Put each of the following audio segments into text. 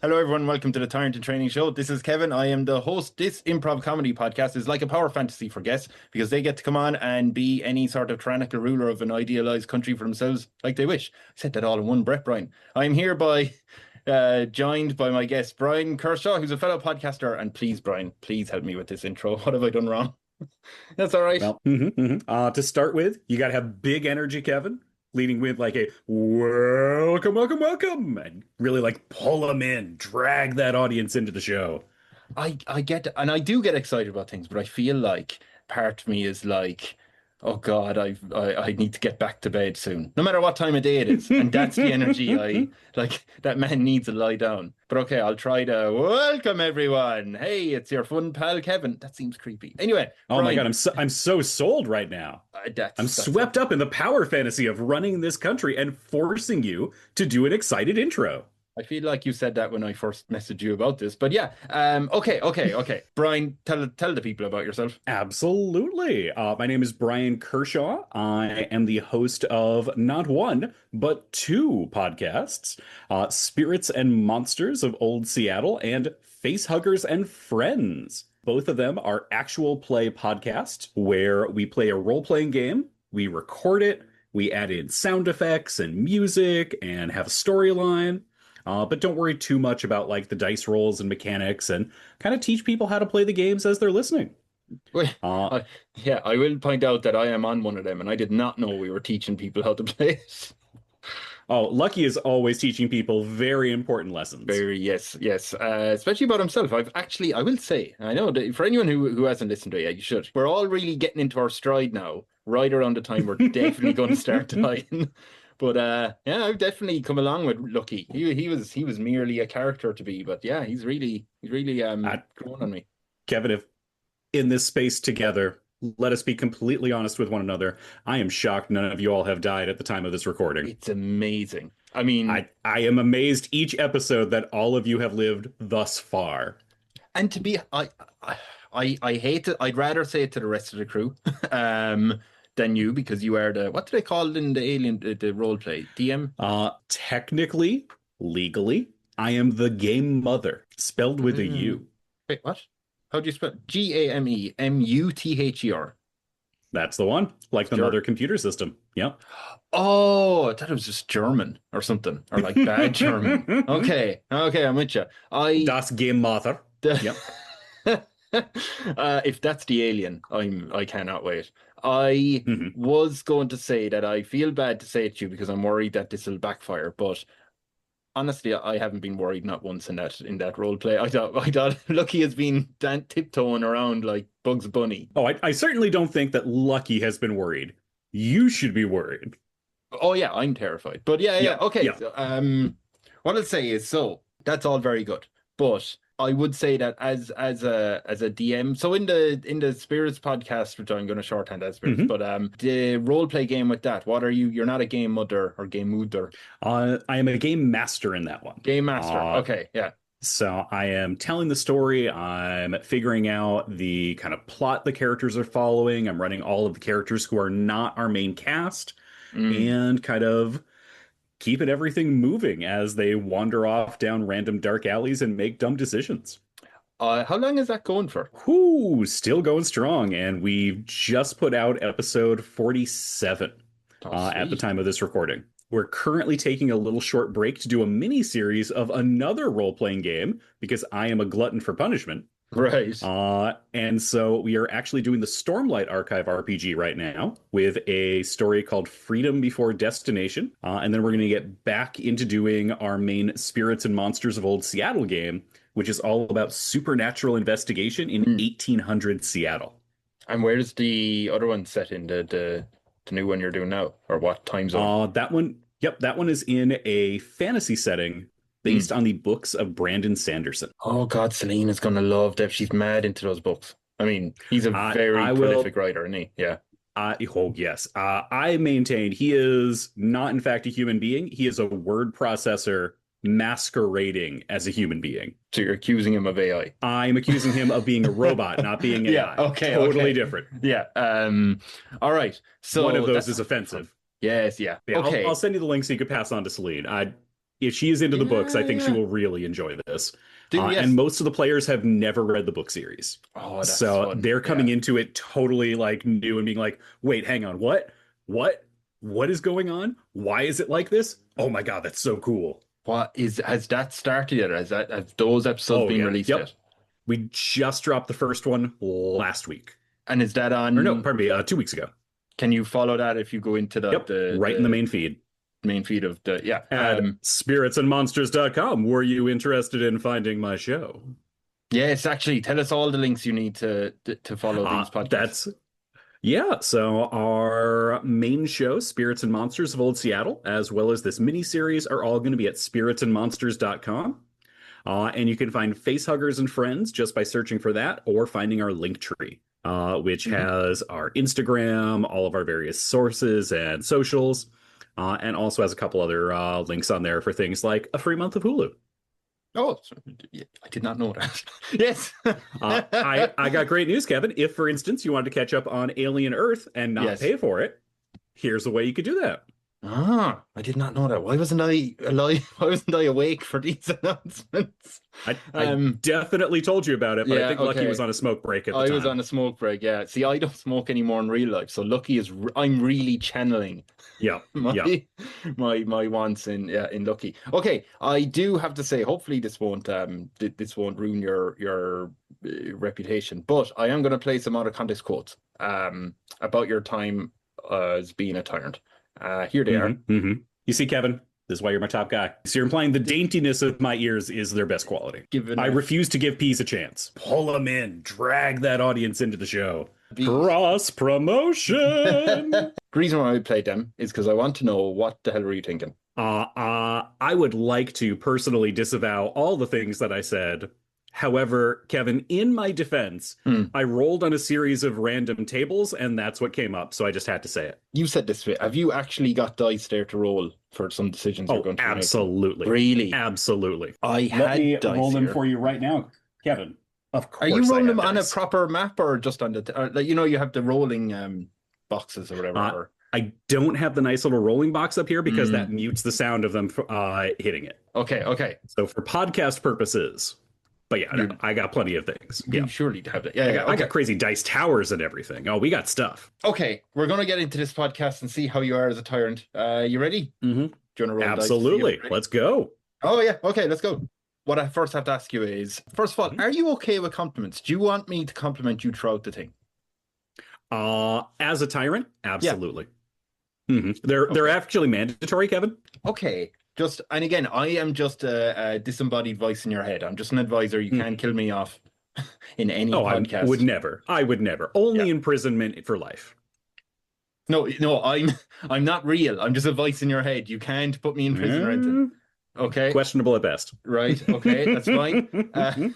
Hello, everyone. Welcome to the Tyrant of Training Show. This is Kevin. I am the host. This improv comedy podcast is like a power fantasy for guests because they get to come on and be any sort of tyrannical ruler of an idealized country for themselves like they wish. I said that all in one breath, Brian. I'm here joined by my guest, Bryon Kershaw, who's a fellow podcaster. And please, Brian, please help me with this intro. What have I done wrong? That's all right. Well, to start with, you got to have big energy, Kevin, leading with like a welcome, welcome, welcome, and really like pull them in, drag that audience into the show. I get, and I do get excited about things, but I feel like part of me is like, oh God, I need to get back to bed soon, no matter what time of day it is. And that's the energy I like. That man needs to lie down. But okay, I'll try to welcome everyone. Hey, it's your fun pal Kevin. That seems creepy. Anyway, Oh Brian, my God, I'm so sold right now. I'm that's swept up in the power fantasy of running this country and forcing you to do an excited intro. I feel like you said that when I first messaged you about this, but yeah. Okay. Brian, tell the people about yourself. Absolutely. My name is Bryon Kershaw. I am the host of not one, but two podcasts, Spirits and Monsters of Old Seattle and Facehuggers and Friends. Both of them are actual play podcasts where we play a role-playing game, we record it, we add in sound effects and music and have a storyline. But don't worry too much about like the dice rolls and mechanics and kind of teach people how to play the games as they're listening. Wait, Uh, yeah, I will point out that I am on one of them, and I did not know we were teaching people how to play it. oh, Lucky is always teaching people very important lessons. Very yes, especially about himself. I will say, I know that for anyone who hasn't listened to it yet, you should. We're all really getting into our stride now, right around the time we're definitely going to start dying. But yeah, I've definitely come along with Lucky. He was merely a character to be, but yeah, he's really grown on me. Kevin, if in this space together, let us be completely honest with one another. I am shocked none of you all have died at the time of this recording. It's amazing. I mean, I am amazed each episode that all of you have lived thus far. and to be, I hate it. I'd rather say it to the rest of the crew, than you because you are the what do they call it in the Alien the role play DM? Technically, legally, I am the game mother, spelled with a U. Wait, what? How do you spell GAMEMUTHER? That's the one, like the Sure. mother computer system. Yep. Oh, I thought it was just German or something, or like bad German. Okay, I'm with you. Das Game Mother. Yep. If that's the alien, I cannot wait. I was going to say that I feel bad to say it to you because I'm worried that this will backfire, but honestly, I haven't been worried not once in that role play. I thought Lucky has been tiptoeing around like Bugs Bunny. Oh, I certainly don't think that Lucky has been worried. You should be worried. Oh yeah, I'm terrified. But yeah. Okay. Yeah. So, what I'll say is that's all very good, but I would say that as a DM, so in the Spirits podcast, which I'm going to shorthand as Spirits, but the role play game with that, what are you? You're not a game mother or game mooder. I am a game master in that one. Game master. Okay, yeah. So I am telling the story. I'm figuring out the kind of plot the characters are following. I'm running all of the characters who are not our main cast and kind of keeping everything moving as they wander off down random dark alleys and make dumb decisions. How long is that going for? Whoo, still going strong. And we've just put out episode 47 at the time of this recording. We're currently taking a little short break to do a mini series of another role-playing game because I am a glutton for punishment. Right. And so we are actually doing the Stormlight Archive RPG right now with a story called Freedom Before Destination. And then we're going to get back into doing our main Spirits and Monsters of Old Seattle game, which is all about supernatural investigation in 1800 Seattle. And where's the other one set in the new one you're doing now? Or what time zone? That one is in a fantasy setting based on the books of Brandon Sanderson. Oh God, Celine is gonna love that. She's mad into those books. I mean, he's a very prolific writer, isn't he? Yeah. Yes. I maintain he is not, in fact, a human being. He is a word processor masquerading as a human being. So you're accusing him of AI? I'm accusing him of being a robot, not being AI. Yeah. Okay. Totally different. Yeah. All right. So one of those is offensive. Yes. Yeah. Yeah, Okay. I'll send you the link so you can pass on to Celine. If she is into the books, I think she Yeah. will really enjoy this. And Yes. most of the players have never read the book series. Oh, that's So fun. they're Yeah. coming into it totally like new and being like, wait, hang on, what? What? What is going on? Why is it like this? Oh my God, that's so cool. Has that started yet? Have those episodes Oh been yeah. released Yep. yet? We just dropped the first one last week. And is that Or no, on? pardon me, 2 weeks ago. Can you follow that if you go into Yep. Right in the main feed. main feed of the yeah? At spiritsandmonsters.com. Were you interested in finding my show? Yes, actually, tell us all the links you need to follow these podcasts. So our main show, Spirits and Monsters of Old Seattle, as well as this mini series, are all going to be at spiritsandmonsters.com. And you can find Facehuggers and Friends just by searching for that or finding our link tree, which has our Instagram, all of our various sources and socials, and also has a couple other links on there for things like a free month of Hulu. Oh, yeah, I did not know that. Yes. I got great news, Kevin. If, for instance, you wanted to catch up on Alien Earth and not pay for it, here's a way you could do that. Ah, I did not know that. Why wasn't I alive? Why wasn't I awake for these announcements? I definitely told you about it, but I think Lucky okay. was on a smoke break at the I time. was on a smoke break, yeah. See, I don't smoke anymore in real life, so Lucky is I'm really channeling my wants in Lucky. Okay, I do have to say, hopefully this won't ruin your reputation, but I am going to play some out of context quotes about your time as being a tyrant. Here they are. You see, Kevin, this is why you're my top guy. So you're implying the daintiness of my ears is their best quality. I refuse to give peas a chance. Pull them in. Drag that audience into the show. Cross promotion. The reason why I played them is because I want to know what the hell were you thinking? I would like to personally disavow all the things that I said. However, Kevin, in my defense, I rolled on a series of random tables, and that's what came up, so I just had to say it. You said this way. Have you actually got dice there to roll for some decisions you're going to make? Absolutely. Really? Absolutely. Let me roll them for you right now, Kevin. Of course. Are you rolling them on a proper map or just on the... you have the rolling boxes or whatever? I don't have the nice little rolling box up here because that mutes the sound of them hitting it. Okay. So for podcast purposes... But yeah, I got plenty of things. You surely have that. Yeah, I got crazy dice towers and everything. Oh, we got stuff. Okay, we're going to get into this podcast and see how you are as a tyrant. You ready? Mm-hmm. Do you want to roll Absolutely. Let's go. Oh, yeah. Okay, let's go. What I first have to ask you is, first of all, are you okay with compliments? Do you want me to compliment you throughout the thing? As a tyrant? Absolutely. Yeah. They're actually mandatory, Kevin. Okay. And again, I am just a disembodied voice in your head. I'm just an advisor. You can't kill me off in any podcast. I would never. Only imprisonment for life. No, I'm not real. I'm just a voice in your head. You can't put me in prison or anything. Okay. Questionable at best. Right. Okay. That's fine.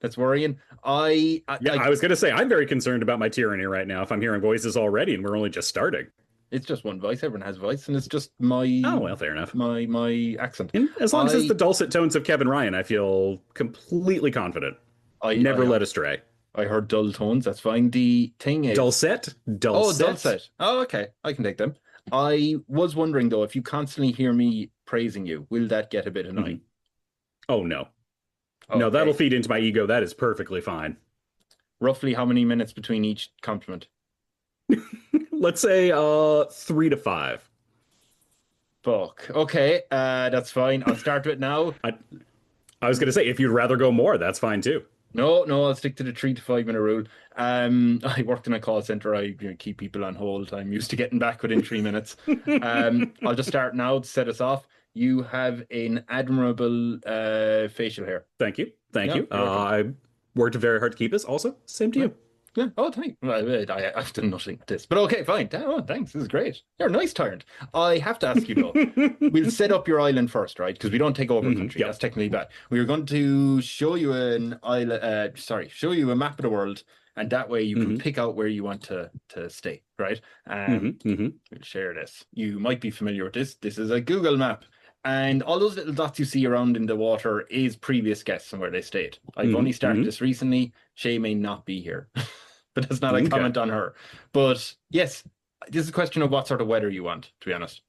That's worrying. I was going to say, I'm very concerned about my tyranny right now if I'm hearing voices already and we're only just starting. It's just one voice. Everyone has a voice, and it's just my... Oh, well, fair enough. My accent. And as long as it's the dulcet tones of Kevin Ryan, I feel completely confident. I never led astray. I heard dull tones. That's fine. The thing is... Dulcet? Dulcet. Oh, okay. I can take them. I was wondering, though, if you constantly hear me praising you, will that get a bit annoying? Oh, no. Okay. No, that'll feed into my ego. That is perfectly fine. Roughly how many minutes between each compliment? Let's say 3 to 5. Fuck. Okay, that's fine. I'll start with now. I was going to say, if you'd rather go more, that's fine too. No, I'll stick to the 3 to 5 minute rule. I worked in a call center. I keep people on hold. I'm used to getting back within 3 minutes. I'll just start now to set us off. You have an admirable facial hair. Thank you. I worked very hard to keep this. Also, same to you. Yeah. Oh, thanks. I've done nothing with this, but okay, fine. Oh, thanks. This is great. You're a nice tyrant. I have to ask you though. We'll set up your island first, right? Because we don't take over a country. That's technically bad. We're going to show you an island. Show you a map of the world, and that way you can pick out where you want to stay, right? We'll share this. You might be familiar with this. This is a Google map. And all those little dots you see around in the water is previous guests and where they stayed. I've only started this recently. Shay may not be here, but that's not a comment on her. But yes, this is a question of what sort of weather you want, to be honest.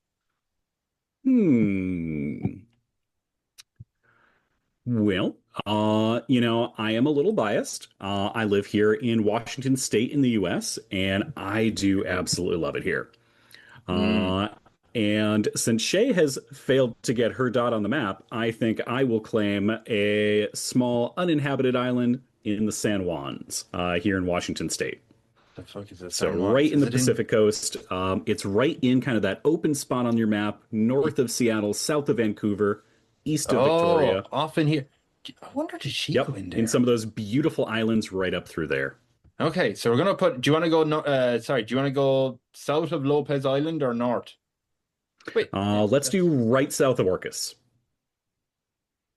Well, I am a little biased. I live here in Washington State in the US, and I do absolutely love it here. Mm. Uh, and since Shay has failed to get her dot on the map, I think I will claim a small uninhabited island in the San Juans, here in Washington State. The fuck is this So San right Juans? in Is the it in? Pacific Coast. It's right in kind of that open spot on your map, north of Seattle, south of Vancouver, east of Oh, Victoria. off in here. I wonder did she go Yep, in in some there? of those beautiful islands right up through there. Okay, so we're gonna put. Do you want to go? No, sorry. Do you want to go south of Lopez Island or north? Wait, Let's do that's right south of Orcas.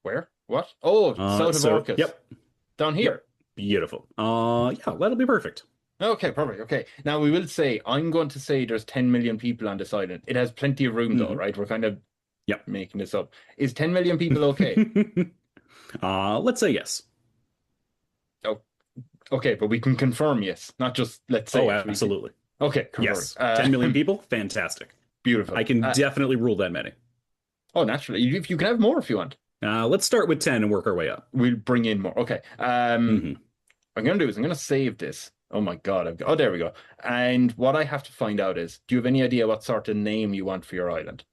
where? What? Oh, south of Orcas. Yep, Down yep, here. beautiful. Yeah, that'll be perfect. Okay, perfect. Okay. Now we will say, I'm going to say there's 10 million people on this island. It has plenty of room though, Hmm. right? We're kind of Yep. making this up. Is 10 million people okay? Let's say yes. Oh, okay, but we can confirm yes, not just let's say Oh, it. We can. absolutely. Okay, confirm. Yes. 10 million people? Fantastic. Beautiful. I can definitely rule that many. Oh, naturally. If you can have more if you want. Let's start with 10 and work our way up. We'll bring in more. Okay. Hmm. What I'm gonna do is I'm gonna save this. Oh my God. Oh, there we go. And what I have to find out is, do you have any idea what sort of name you want for your island?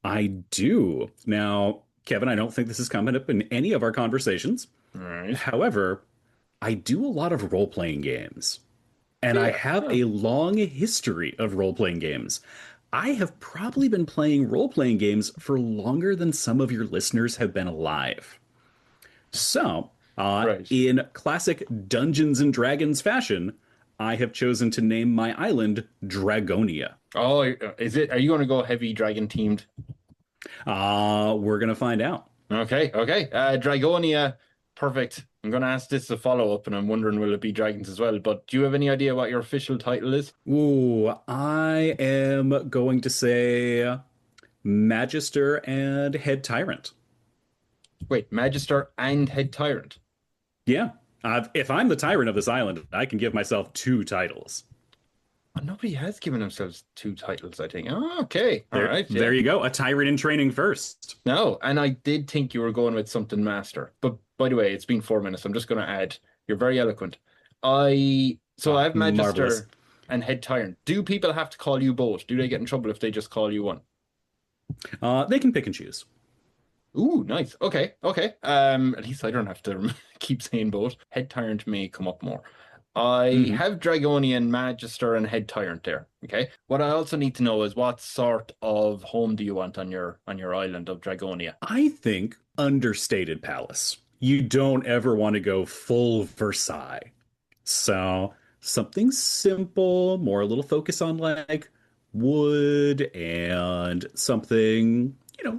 I do. Now, Kevin, I don't think this has come up in any of our conversations. All right. However, I do a lot of role-playing games, and I Yeah. have Huh. a long history of role-playing games. I have probably been playing role-playing games for longer than some of your listeners have been alive. So, Right. in classic Dungeons and Dragons fashion, I have chosen to name my island Dragonia. Oh, is it? Are you going to go heavy dragon teamed? We're gonna find out. Okay, okay. Dragonia, perfect. I'm going to ask this as a follow-up, and I'm wondering will it be dragons as well. But do you have any idea what your official title is? Ooh, I am going to say Magister and Head Tyrant. Wait, Magister and Head Tyrant. Yeah. If I'm the tyrant of this island, I can give myself two titles. Oh, nobody has given themselves two titles, I think. Oh, okay. All There, right. Yeah. there you go. A tyrant in training first. No, and I did think you were going with something master. But by the way, it's been 4 minutes. I'm just going to add, you're very eloquent. So I have Marvelous. Magister and Head Tyrant. Do people have to call you both? Do they get in trouble if they just call you one? They can pick and choose. Ooh, nice. Okay, okay. At least I don't have to keep saying both. Head Tyrant may come up more. I Hmm. have Dragonian, Magister, and Head Tyrant there. Okay. What I also need to know is what sort of home do you want on your island of Dragonia? I think understated palace. You don't ever want to go full Versailles. So something simple, more a little focus on like wood and something,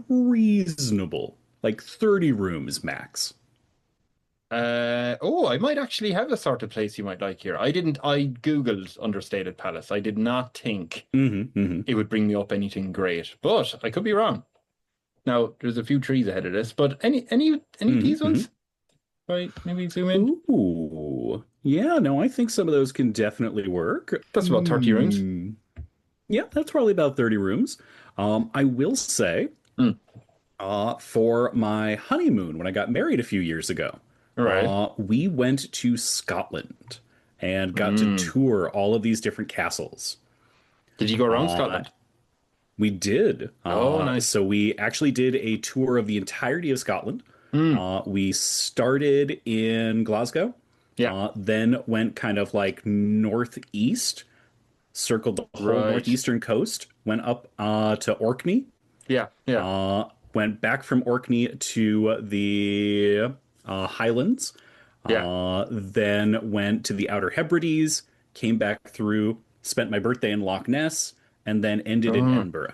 reasonable, like 30 rooms max. Oh, I might actually have a sort of place you might like here. I Googled understated palace. I did not think Hmm. it would bring me up anything great, but I could be wrong. Now, there's a few trees ahead of this, but any of these Hmm. ones? Right, maybe zoom in. Ooh. Yeah, no, I think some of those can definitely work. That's about 30 rooms. Yeah, that's probably about 30 rooms. I will say, Hmm. for my honeymoon when I got married a few years ago, All right. we went to Scotland and got to Hmm. tour all of these different castles. Did you go around Uh, Scotland? we did. Oh, nice. So we actually did a tour of the entirety of Scotland. Hmm. We started in Glasgow, Yeah. then went kind of like northeast, circled the whole Right. northeastern coast, went up to Orkney, Yeah. Yeah. went back from Orkney to the Highlands, Yeah. then went to the Outer Hebrides, came back through, spent my birthday in Loch Ness, and then ended in Oh, Edinburgh.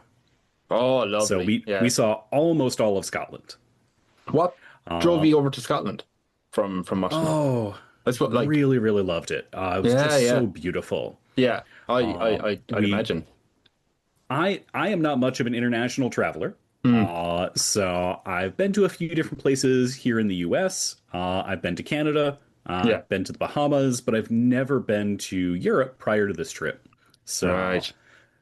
oh, So lovely. we Yeah. saw almost all of Scotland. What drove Uh, you over to Scotland from Moscow? oh, That's what like. really, really loved it. It was Yeah. just so Yeah. beautiful. Yeah. Uh, I'd we imagine. I am not much of an international traveler. Hmm. So I've been to a few different places here in the US. I've been to Canada. Yeah. I've been to the Bahamas, but I've never been to Europe prior to this trip. So Right.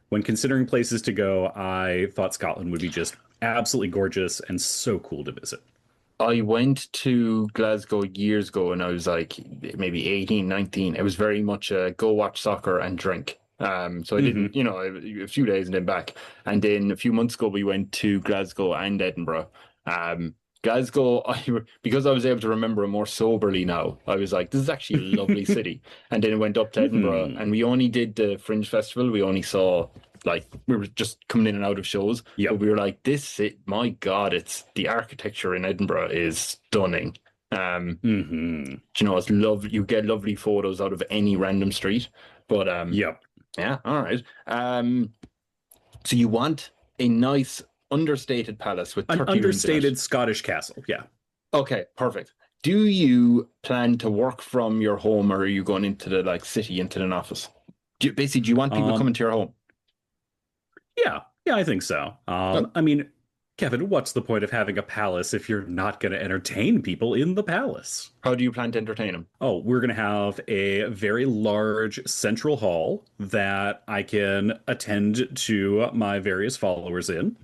when considering places to go, I thought Scotland would be just absolutely gorgeous and so cool to visit. I went to Glasgow years ago and I was like maybe 18, 19. It was very much a go watch soccer and drink. So I didn't, Hmm. a few days and then back. And then a few months ago, we went to Glasgow and Edinburgh. Glasgow, because I was able to remember it more soberly now, I was like, this is actually a lovely city. And then I went up to Edinburgh Hmm. and we only did the Fringe Festival. We only saw, like, we were just coming in and out of shows. But Yep. we were like, my God, it's the architecture in Edinburgh is stunning. Hmm. It's love you get lovely photos out of any random street. But Yep. yeah, all right. So you want a nice understated palace with An 30 rooms in it. understated Scottish castle. Yeah. Okay, perfect. Do you plan to work from your home or are you going into the like city into an office? Do you want people coming Um, to your home? yeah. Yeah, I think so. Oh, I mean, Kevin, what's the point of having a palace if you're not going to entertain people in the palace? how do you plan to entertain them? Oh, we're going to have a very large central hall that I can attend to my various followers in,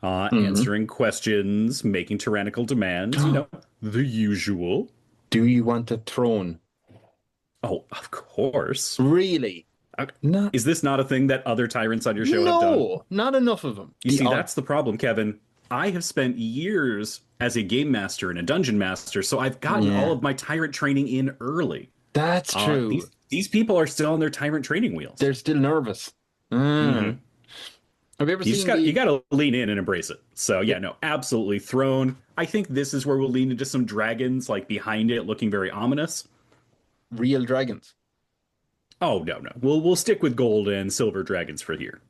Hmm. answering questions, making tyrannical demands, the usual. Do you want a throne? Oh, of course. Really? Uh, Not, Is this not a thing that other tyrants on your show have done? no, not enough of them. You see, that's the problem, Kevin. I have spent years as a game master and a dungeon master, so I've gotten all Yeah, of my tyrant training in early. that's true. These people are still on their tyrant training wheels. They're still nervous. Mm. Hmm. Have you ever seen You the got to lean in and embrace it. So yeah, yeah, no, absolutely throne. I think this is where we'll lean into some dragons like behind it, looking very ominous. real dragons? Oh no, we'll stick with gold and silver dragons for here.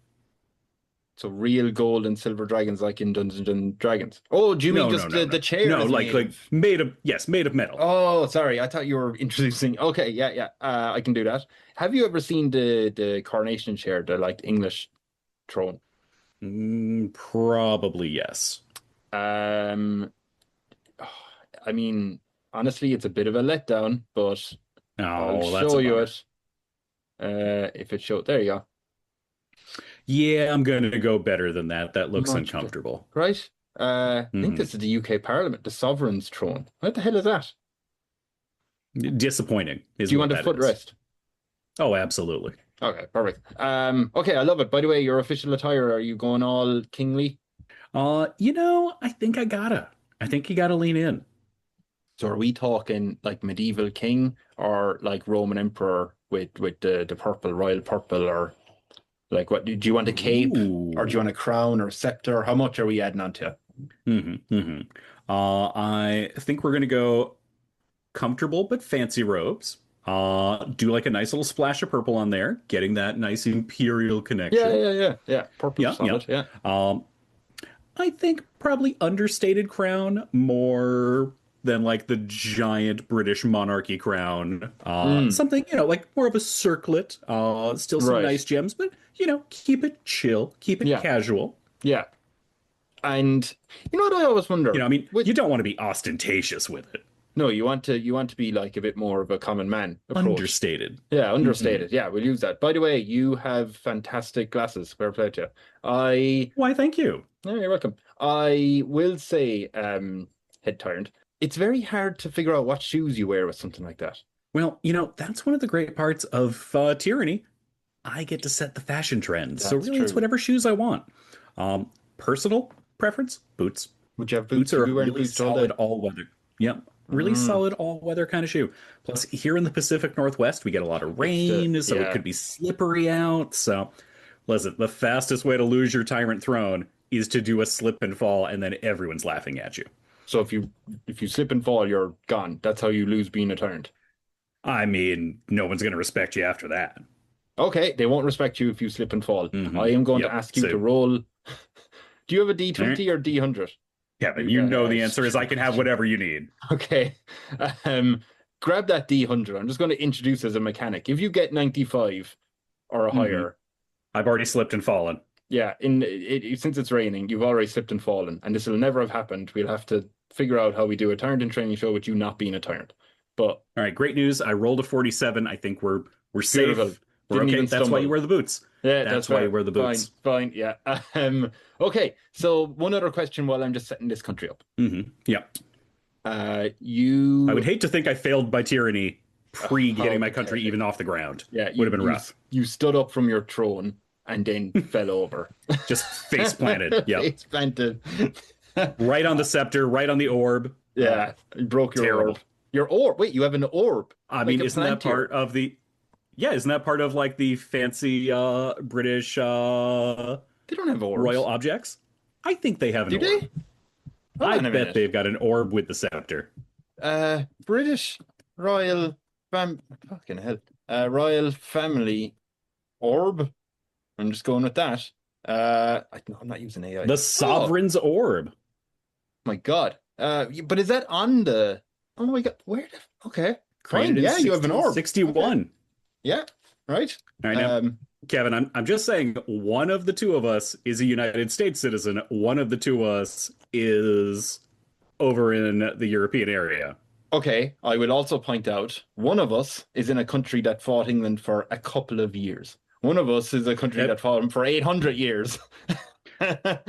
So real gold and silver dragons like in Dungeons and Dragons. Oh, do you mean just the chair No, is made like of? made of metal. Oh, sorry. I thought you were introducing. Okay, yeah, yeah. I can do that. Have you ever seen the coronation chair, the like English throne? Probably yes. Um, I mean, honestly, it's a bit of a letdown, but I'll Oh, that's show a you bummer. it. If it show, there you go. Yeah, I'm gonna go better than that. That looks Much better. uncomfortable. Right? I think Hmm. this is the UK Parliament, the Sovereign's throne. What the hell is that? Disappointing Do is you what want a that is. footrest? Oh, absolutely. Okay, perfect. Okay, I love it. By the way, your official attire, are you going all kingly? I think I think you gotta lean in. So are we talking like medieval king or like Roman emperor with the purple, royal purple, or like what do you want a cape or do you Ooh. want a crown or a scepter? How much are we adding on to? Hmm. I think we're gonna go comfortable but fancy robes. Do like a nice little splash of purple on there, getting that nice imperial Yeah, connection. yeah, yeah, yeah. Purple's Yeah, yeah. solid. Yeah. Um, I think probably understated crown more than like the giant British monarchy crown. Mm, Something, like more of a circlet. Still some right. nice gems, but keep it chill, keep it Yeah, casual. yeah. And you know what I always wonder? I mean, With you don't want to be ostentatious with it. no, you want to be like a bit more of a common man approach. Understated. Yeah, Hmm. understated. Yeah, we'll use that. By the way, you have fantastic glasses. Fair play to you. I Why, thank you. Yeah, you're welcome. I will say, head tyrant, it's very hard to figure out what shoes you wear with something like that. Well, that's one of the great parts of tyranny. I get to set the fashion trends. So That's really, it's true. whatever shoes I want. Personal preference, boots. Would you have Boots boots? are You'd a be wearing really boots all solid day. all weather. Yep. Really Mm, solid all weather kind of shoe. Plus, here in the Pacific Northwest, we get a lot of it's the rain, so it yeah. could be slippery out. So, listen, the fastest way to lose your tyrant throne is to do a slip and fall, and then everyone's laughing at you. So if you slip and fall, you're gone. That's how you lose being a tyrant. I mean, no one's going to respect you after that. Okay, they won't respect you if you slip and fall. I Hmm. am going to Yep. ask you to So, roll. Do you have a all right. D20 or D100? Kevin, You you got know the answer is I can have whatever you need. Okay. Um, grab that D100. I'm just going to introduce as a mechanic. If you get 95 or Hmm. higher, I've already slipped and fallen. yeah, since it's raining, you've already slipped and fallen, and this will never have happened. We'll have to figure out how we do a tyrant in training show with you not being a tyrant. But All right, great news. I rolled a 47. I think we're beautiful. safe. We're Didn't okay. even That's why you stumble. wear the boots. Yeah, that's That's why you fair. wear the Fine, boots. fine, yeah. Okay, so one other question while I'm just setting this country up. Hmm. Yep. I would You hate to think I failed by tyranny pre how getting my country pathetic. even off the ground. Yeah, Would have been rough. you stood up from your throne and then fell over. Just face planted. Yep. Face planted. Right on the scepter, right on the orb. Yeah, you broke your orb. Terrible. Your orb. Wait, you have an orb, I like mean, a isn't that plantier. part of the yeah, isn't that part of like the fancy British They don't have royal orbs, objects? I think they have an do orb. they? Hold I on a bet minute. they've got an orb with the scepter. British royal fucking hell. Royal family orb. I'm just going with that. No, I'm not using AI. The Oh sovereign's orb. my God. But is that on the? Oh my God. Where the? Okay, fine. Created in Yeah, you have an orb. Okay. 1661. Yeah. Right. All right, now, Um. Kevin, I'm just saying one of the two of us is a United States citizen. One of the two of us is over in the European area. Okay. I will also point out one of us is in a country that fought England for a couple of years. One of us is a country that fought him for 800 years.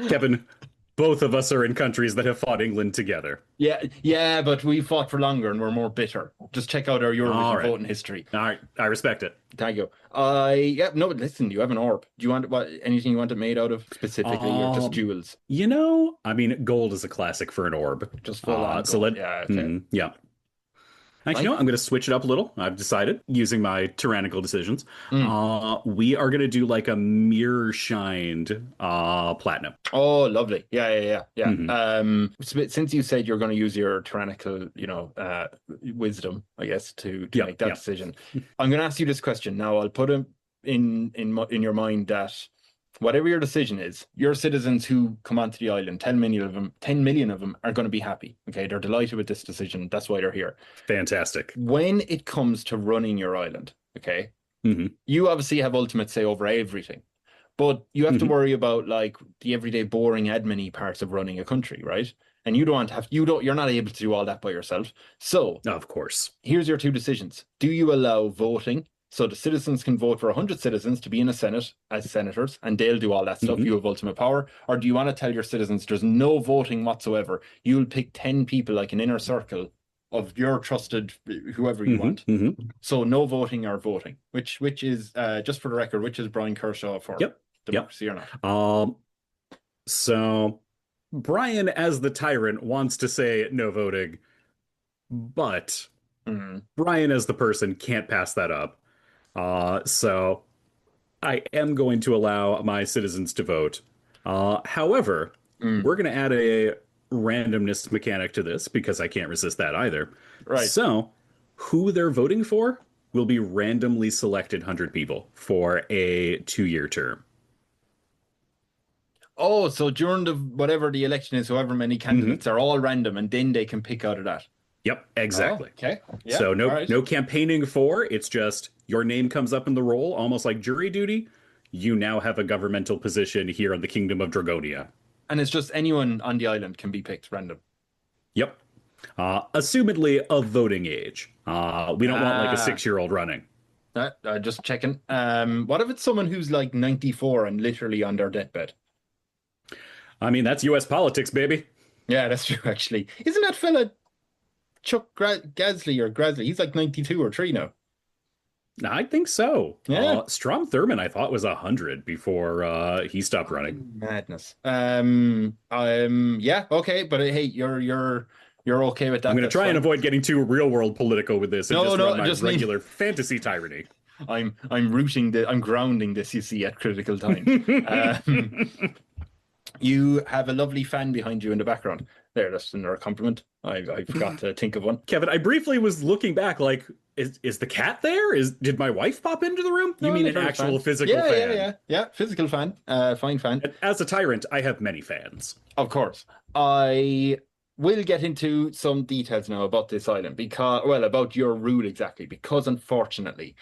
Kevin, both of us are in countries that have fought England together. Yeah, but we fought for longer and we're more bitter. Just check out our All Eurovision right. voting history. All right, I respect it. Thank you. Yeah, no, listen, you have an orb. Do you want anything you want it made out of specifically, or just Um, jewels? I mean, gold is a classic for an orb. Just full on So gold. Yeah, okay. yeah. Actually, Like, I'm going to switch it up a little. I've decided using my tyrannical decisions. mm. We are going to do like a mirror shined platinum. Oh, lovely. Yeah. Mhm. Since you said you're going to use your tyrannical, wisdom, I guess, to Yep, make that yep. decision, I'm going to ask you this question. Now, I'll put it in your mind that whatever your decision is, your citizens who come onto the island, 10 million of them are going to be happy. Okay, they're delighted with this decision. That's why they're here. Fantastic. When it comes to running your island, okay, hmm you obviously have ultimate say over everything, but you have to hmm worry about like the everyday boring admin parts of running a country, right? And you're not able to do all that by yourself. So Of course. here's your two decisions. Do you allow voting? So the citizens can vote for 100 citizens to be in a Senate as senators, and they'll do all that stuff. hmm You have ultimate power. Or do you want to tell your citizens there's no voting whatsoever? You'll pick 10 people, like an inner circle of your trusted whoever you want. hmm So no voting or voting. Which is just for the record, which is Bryon Kershaw for? Yep. Democracy or not? So Bryon, as the tyrant, wants to say no voting, but Mm. Bryon, as the person, can't pass that up. So I am going to allow my citizens to vote. However, Mm. we're going to add a randomness mechanic to this because I can't resist that either. Right. So, who they're voting for will be randomly selected 100 people for a 2-year term. Oh, so during whatever the election is, however many candidates are all random, and then they can pick out of that. Yep, exactly. Oh, okay. Yeah. So no all right. no campaigning for, it's just your name comes up in the roll, almost like jury duty. You now have a governmental position here in the Kingdom of Dragonia. And it's just anyone on the island can be picked random. Yep. Assumedly of voting age. We don't want like a Ah. 6-year-old running. Just checking. What if it's someone who's like 94 and literally on their deathbed? I mean, that's US politics, baby. Yeah, that's true, actually. Isn't that fella Chuck Gasley or Grasley? He's like 92 or 3 now. I think so. Yeah. Strom Thurmond, I thought, was 100 before he stopped running. Madness. Yeah, okay, but hey, you're okay with that. I'm going to That's try and fine. avoid getting too real world political with this and No, just no, run my just lean- regular fantasy tyranny. I'm grounding this, you see, at critical times. You have a lovely fan behind you in the background. There, that's another compliment. I forgot to think of one. Kevin, I briefly was looking back, like, is the cat there? Did my wife pop into the room? You No, mean an literal actual fan. physical Yeah, fan? yeah. Physical fan. Fine fan. And as a tyrant, I have many fans. Of course. I will get into some details now about this island about your rule exactly, because unfortunately,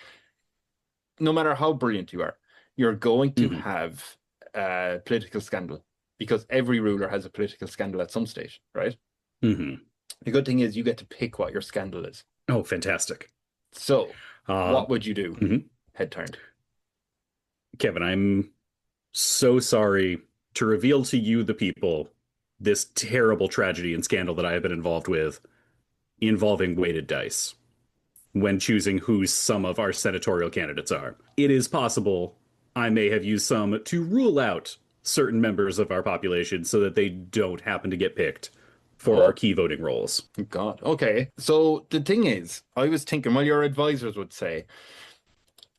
no matter how brilliant you are, you're going to have a political scandal, because every ruler has a political scandal at some stage, right? hmm The good thing is you get to pick what your scandal is. Oh, fantastic. So, Uh, what would you do? mhm. Head turned. Kevin, I'm so sorry to reveal to you, the people, this terrible tragedy and scandal that I have been involved with. involving weighted dice when choosing who some of our senatorial candidates are. It is possible I may have used some to rule out certain members of our population so that they don't happen to get picked for our Oh, key voting roles. God. Okay. So the thing is, I was thinking, well, your advisors would say,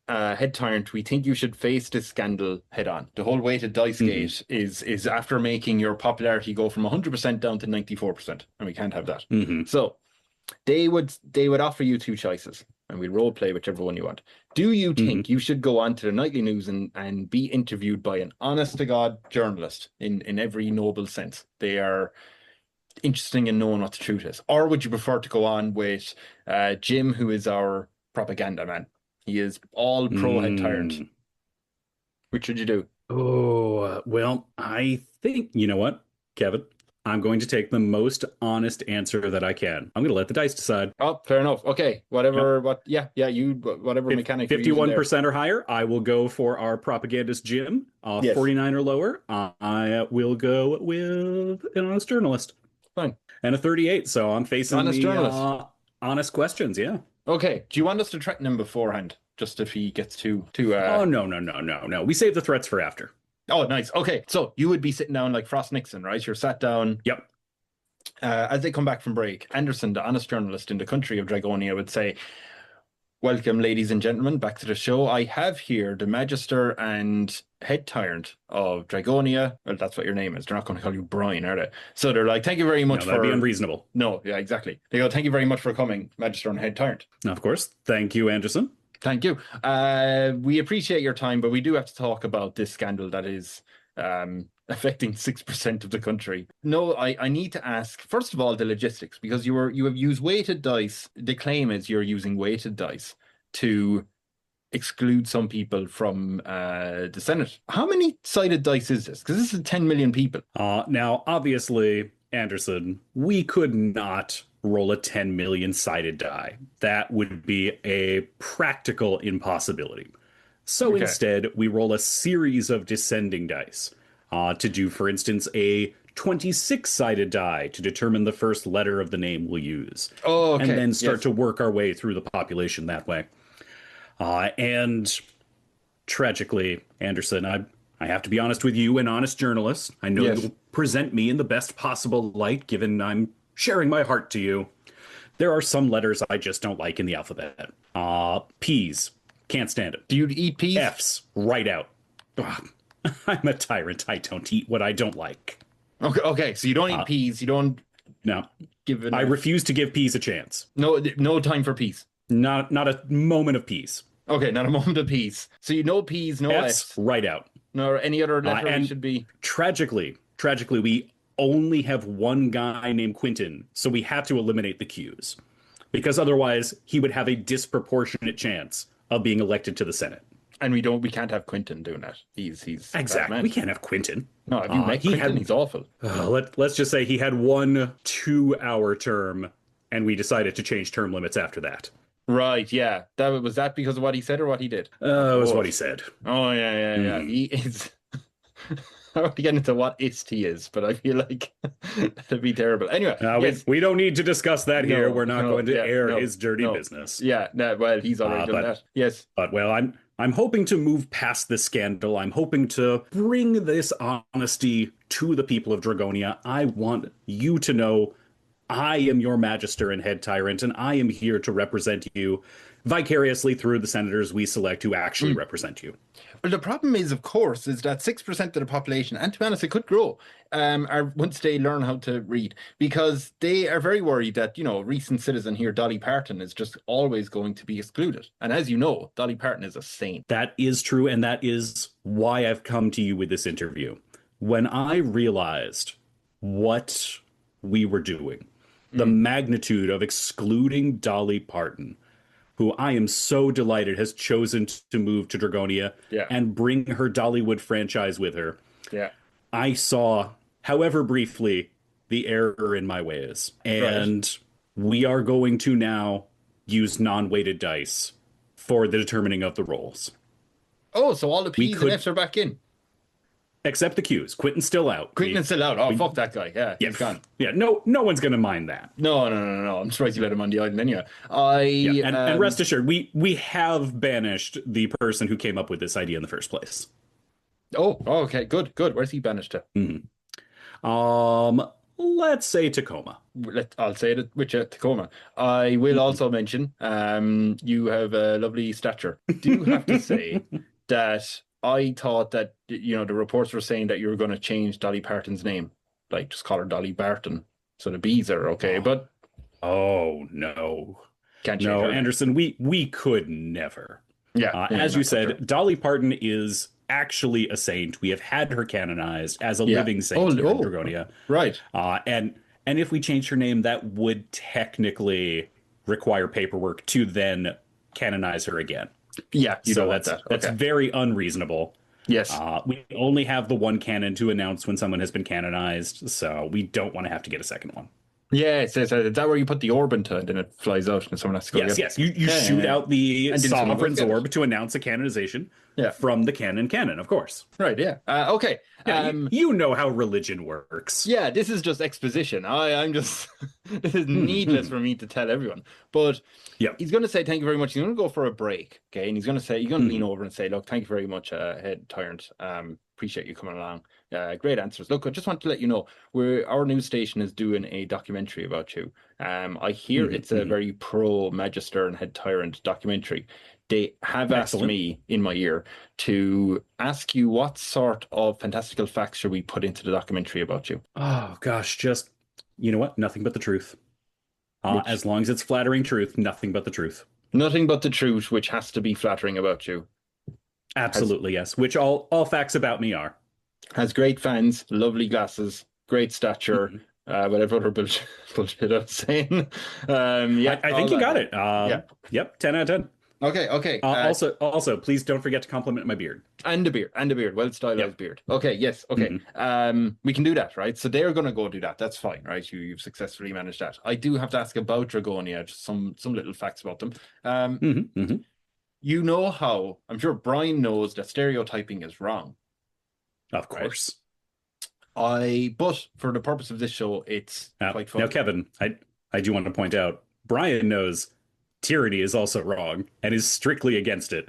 head tyrant, we think you should face this scandal head on. The whole weighted dice Hmm. gate is after making your popularity go from 100% down to 94%, and we can't have that. Hmm. So they would offer you two choices, and we'll role play whichever one you want. Do you Hmm. think you should go on to the nightly news and be interviewed by an honest to God journalist in every noble sense? They are interesting in knowing what the truth is. Or would you prefer to go on with Jim, who is our propaganda man? He is all pro head tyrant. Mm. Which would you do? Oh, well, I think, you know what, Kevin? I'm going to take the most honest answer that I can. I'm going to let the dice decide. Oh, fair enough. Okay, Yep. whatever If mechanic you're using there. 51% or higher, I will go for our propagandist Jim. Yes, 49 or lower, I will go with an honest journalist. fine. And a 38, so I'm facing Honest the journalist. honest questions, yeah. Okay, do you want us to threaten him beforehand? Just if he gets too Oh, no, no, no, no, no. We save the threats for after. Oh, nice. Okay, so you would be sitting down like Frost Nixon, right? You're sat down Yep. as they come back from break. Anderson, the honest journalist in the country of Dragonia, would say, welcome, ladies and gentlemen, back to the show. I have here the Magister and head tyrant of Dragonia. Well, that's what your name is. They're not going to call you Bryon, are they? So they're like, thank you very much No, that'd be for. unreasonable. No, yeah, exactly. They go, thank you very much for coming, Magister and head tyrant. Now, of course, thank you, Anderson. Thank you. We appreciate your time, but we do have to talk about this scandal that is affecting 6% of the country. No, I need to ask, first of all, the logistics, because you have used weighted dice. The claim is you're using weighted dice to exclude some people from the Senate. How many sided dice is this? Because this is 10 million people. Now, obviously, Anderson, we could not roll a 10 million sided die. That would be a practical impossibility. So Okay. instead, we roll a series of descending dice to do, for instance, a 26-sided die to determine the first letter of the name we'll use. Oh, okay. And then start Yes. to work our way through the population that way. And tragically, Anderson, I have to be honest with you, an honest journalist. I know Yes. you'll present me in the best possible light, given I'm sharing my heart to you. There are some letters I just don't like in the alphabet. P's, can't stand it. Do you eat peas? F's, right out. Ugh, I'm a tyrant. I don't eat what I don't like. Okay. So you don't eat peas. You don't No, give I refuse to give peas a chance. no time for peas. Not a moment of peace. Okay, not a moment of peace. So you know P's, no F's, F's, right out. nor any other letter we and should be. Tragically, we only have one guy named Quentin, so we had to eliminate the Q's. Because otherwise, he would have a disproportionate chance of being elected to the Senate. And we can't have Quentin doing that. He's a bad Exactly. man. We can't have Quentin. No, have you met he Quentin? had- He's awful. Let's just say he had 1 2-hour term, and we decided to change term limits after that. Right, yeah. Was that because of what he said or what he did? It was what he said. Oh yeah. He is. I don't want to get into what he is, but I feel like that'd be terrible. Anyway, yes. We don't need to discuss that here. No, We're not no, going to yeah, air no, his dirty no. business. Yeah, no, well, he's already done that. Yes. But well, I'm hoping to move past this scandal. I'm hoping to bring this honesty to the people of Dragonia. I want you to know I am your Magister and head tyrant, and I am here to represent you vicariously through the senators we select who actually represent you. Well, the problem is, of course, is that 6% of the population, and to be honest, it could grow, are once they learn how to read, because they are very worried that, a recent citizen here, Dolly Parton, is just always going to be excluded. And as you know, Dolly Parton is a saint. That is true, and that is why I've come to you with this interview. When I realized what we were doing, the magnitude of excluding Dolly Parton, who I am so delighted has chosen to move to Dragonia and bring her Dollywood franchise with her. Yeah. I saw, however briefly, the error in my ways. And we are going to now use non-weighted dice for the determining of the rolls. Oh, so all the P's and F's are back in. Accept the cues. Quentin's still out. Quentin's still out. Oh, fuck that guy. Yeah, Yeah, he's gone. yeah. No one's gonna mind that. No. I'm surprised you let him on the island anyway. Yeah, and rest assured, we have banished the person who came up with this idea in the first place. Oh, okay, good. Where's he banished to? Let's say Tacoma. I'll say it with you, Tacoma. I will also mention, you have a lovely stature. Do have to say that I thought that, the reports were saying that you were going to change Dolly Parton's name, like just call her Dolly Barton, so the bees are okay. But oh no, can't change her. Anderson, we could never. Yeah, as you said, Dolly Parton is actually a saint. We have had her canonized as a living saint here in Dragonia. Right. And if we change her name, that would technically require paperwork to then canonize her again. Yeah, so that's very unreasonable. Yes. We only have the one canon to announce when someone has been canonized, so we don't want to have to get a second one. Yeah, is that where you put the orb into and then it flies out and someone has to go? Yes. You shoot out the Sovereign's orb to announce a canonization from the canon, of course. Right, yeah. Okay. Yeah, you know how religion works. Yeah, this is just exposition. I'm just this is needless for me to tell everyone. But he's going to say thank you very much. He's going to go for a break, okay? And he's going to lean over and say, look, thank you very much, head Tyrant. Appreciate you coming along. Great answers. Look, I just want to let you know our news station is doing a documentary about you. I hear it's a very pro Magister and head Tyrant documentary. They have asked me in my ear to ask you what sort of fantastical facts should we put into the documentary about you? Oh gosh, just you know what? Nothing but the truth. As long as it's flattering truth, nothing but the truth. Nothing but the truth, which has to be flattering about you. Absolutely, yes. Which all facts about me are. Has great fans, lovely glasses, great stature, whatever other bullshit I was saying. I think you got it. Yep, 10 out of 10. Okay. Also, please don't forget to compliment my beard. And the beard. Well stylized beard. Okay, yes, okay. We can do that, right? So they're going to go do that. That's fine, right? You've successfully managed that. I do have to ask about Dragonia, just some little facts about them. You know how, I'm sure Bryon knows that stereotyping is wrong. Of course. Right? But for the purpose of this show, it's quite fun. Now, Kevin, I do want to point out, Bryon knows tyranny is also wrong and is strictly against it.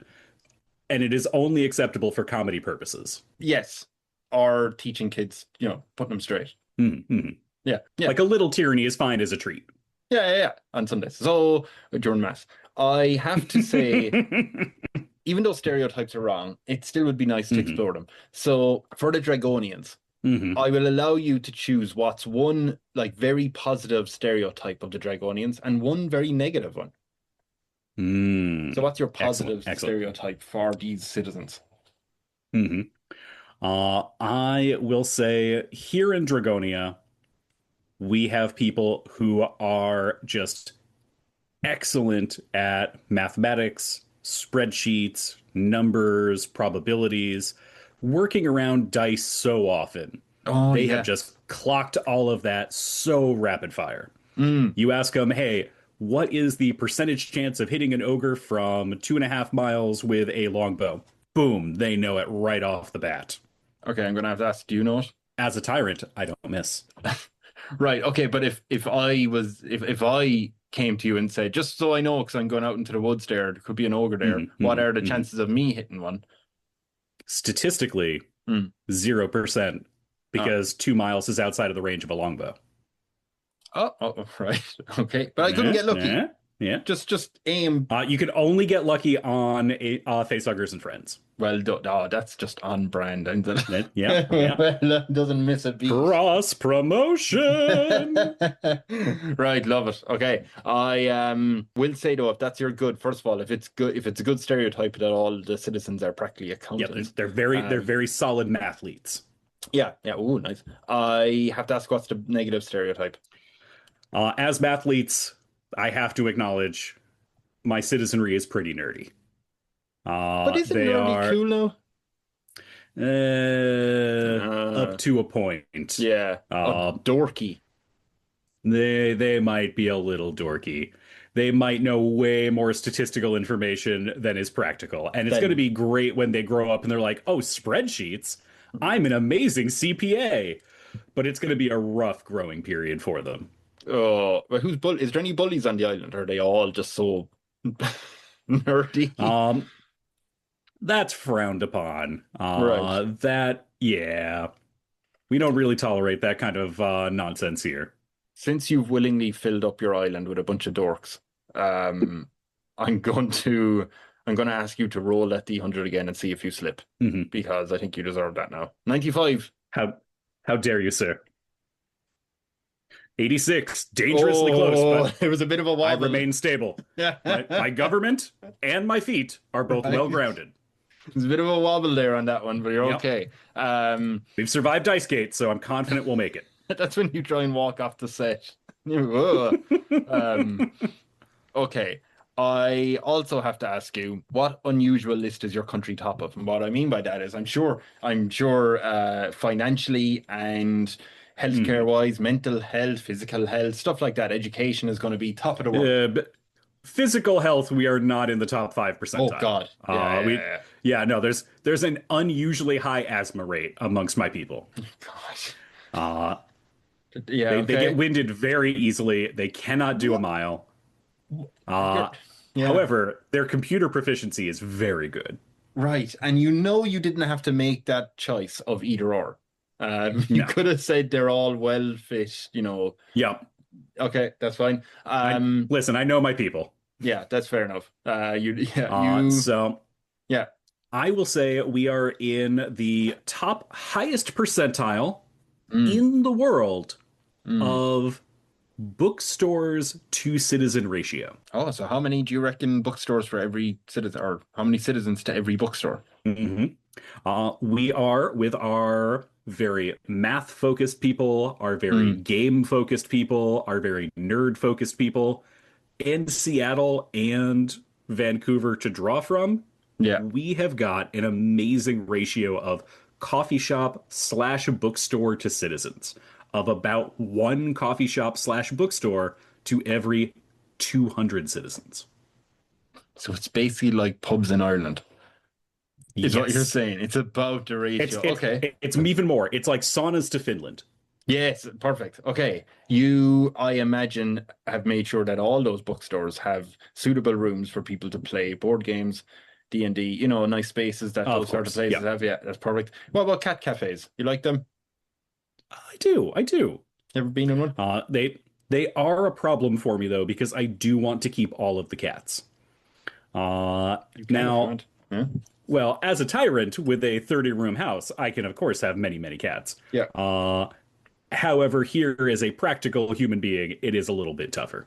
And it is only acceptable for comedy purposes. Yes. Or teaching kids, putting them straight. Yeah. Like a little tyranny is fine as a treat. Yeah. On Sundays. So, during Mass. I have to say, even though stereotypes are wrong, it still would be nice to explore them. So, for the Dragonians, I will allow you to choose what's one very positive stereotype of the Dragonians and one very negative one. So what's your positive stereotype for these citizens? I will say here in Dragonia, we have people who are just excellent at mathematics, spreadsheets, numbers, probabilities, working around dice so often. They have just clocked all of that so rapid fire. You ask them, hey, what is the percentage chance of hitting an ogre from 2.5 miles with a longbow? Boom, they know it right off the bat. Okay, I'm going to have to ask, do you know it? As a tyrant, I don't miss. Right, okay, but if I came to you and said, just so I know, because I'm going out into the woods there could be an ogre there, what are the chances of me hitting one? Statistically, 0%, because 2 miles is outside of the range of a longbow. Oh, right. Okay. But I couldn't get lucky. Yeah. Just aim. You can only get lucky on Facehuggers and Friends. Well, that's just on brand, isn't it? Yeah. Well, doesn't miss a beat. Cross promotion. Right, love it. Okay. I will say though, if that's your good, first of all, if it's a good stereotype that all the citizens are practically accountants. Yeah, they're very solid mathletes. Yeah. Oh, nice. I have to ask, what's the negative stereotype? As mathletes, I have to acknowledge my citizenry is pretty nerdy. But isn't nerdy cool now? Up to a point. Yeah. Dorky. They might be a little dorky. They might know way more statistical information than is practical. And it's going to be great when they grow up and they're like, oh, spreadsheets? I'm an amazing CPA, but it's going to be a rough growing period for them. Oh, but is there any bullies on the island? Or are they all just so nerdy? Um, that's frowned upon. Right. Yeah, we don't really tolerate that kind of nonsense here. Since you've willingly filled up your island with a bunch of dorks, um, I'm going to I'm going to ask you to roll that D100 again and see if you slip, Mhm. because I think you deserve that now. 95. How how dare you, sir? 86, dangerously close, Oh, but it was a bit of a I wobble. remain stable. Yeah. My government and my feet are both Right. well grounded. There's a bit of a wobble there on that one, but you're Yep. okay. We've survived Ice Gate, so I'm confident we'll make it. That's when you try and walk off the set. Ugh. Um, okay. I also have to ask you, what unusual list is your country top of? And what I mean by that is, I'm sure, financially and healthcare Mhm. wise, mental health, physical health, stuff like that, education is going to be top of the world. But physical health, we are not in the top 5 Oh percentile. God. Yeah, yeah, We yeah. yeah, no, there's an unusually high asthma rate amongst my people. Gosh. Uh, Yeah, they get okay. winded very easily. They cannot do a mile. You're- Uh, Yeah. However, their computer proficiency is very good. Right. And you know you didn't have to make that choice of either or. You No. could have said they're all well fit, Yep. Okay, that's fine. Listen, I know my people. Yeah, that's fair enough. You So yeah. I will say we are in the top highest percentile Mm, in the world mm. of bookstores to citizen ratio. Oh, so how many do you reckon bookstores for every citizen, or how many citizens to every bookstore? hmm We are with our very math focused people, our very Mm, game focused people, our very nerd focused people, and Seattle and Vancouver to draw from. yeah. We have got an amazing ratio of coffee shop slash bookstore to citizens, of about one coffee shop slash bookstore to every 200 citizens. So it's basically like pubs in Ireland, is what you're Yes. saying. It's about the It's ratio. it's Okay. it's even more. It's like saunas to Finland. Yes, perfect. Okay. I imagine, have made sure that all those bookstores have suitable rooms for people to play board games, D&D, nice spaces that Of those sort of course. places Yeah. have. Yeah, that's perfect. What about cat cafes? You like them? I do. I do. Ever been in one? They are a problem for me though because I do want to keep all of the cats. You can if you Now, want. Yeah. well, as a tyrant with a 30-room house, I can of course have many, many cats. Yeah. However, here as a practical human being, it is a little bit tougher.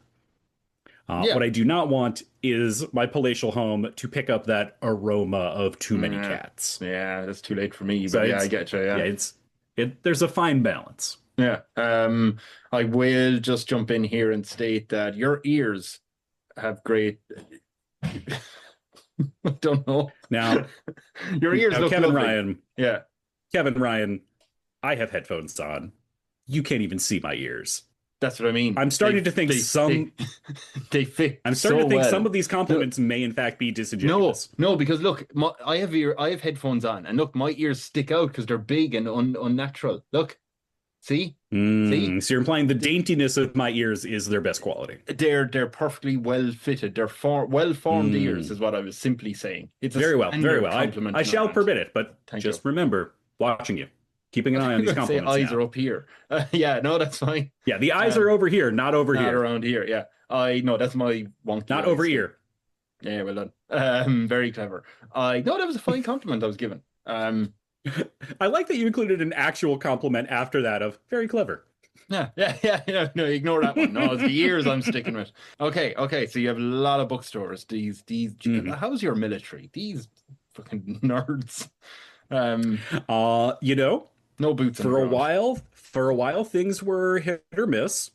Yeah. What I do not want is my palatial home to pick up that aroma of too many Yeah. cats. Yeah, that's too late for me, So but yeah, I it's get you. yeah, Yeah. there's a fine balance. Yeah. I will just jump in here and state that your ears have great. I don't know. Now, Your ears now look Kevin lovely. Ryan, Yeah. Kevin Ryan, I have headphones on. You can't even see my ears. That's what I mean. I'm starting to think they fit I'm starting so to think well. some of these compliments may in fact be No, disingenuous. no, because look, I have headphones on, and look, my ears stick out because they're big and unnatural. Look, see, So you're implying the daintiness of my ears is their best quality. they're perfectly well fitted. They're well formed ears, Mm. is what I was simply saying. It's a Very well, very standard well. compliment. I shall permit it, but Thank just you. remember, watching you, keeping an eye on these Say compliments eyes now. are up here. Yeah, no, that's fine. Yeah, the eyes are over here, not over Not here. around here. Yeah, I no, that's my wonky. Not eyes. over here. Yeah, well done. Very clever. I no, that was a fine compliment I was given. I like that you included an actual compliment after that of very clever. Yeah. No, ignore that one. No, it's the ears I'm sticking with. Okay. So you have a lot of bookstores. Mhm. How's your military? These fucking nerds. You know, No boots on the ground. for a while things were hit or miss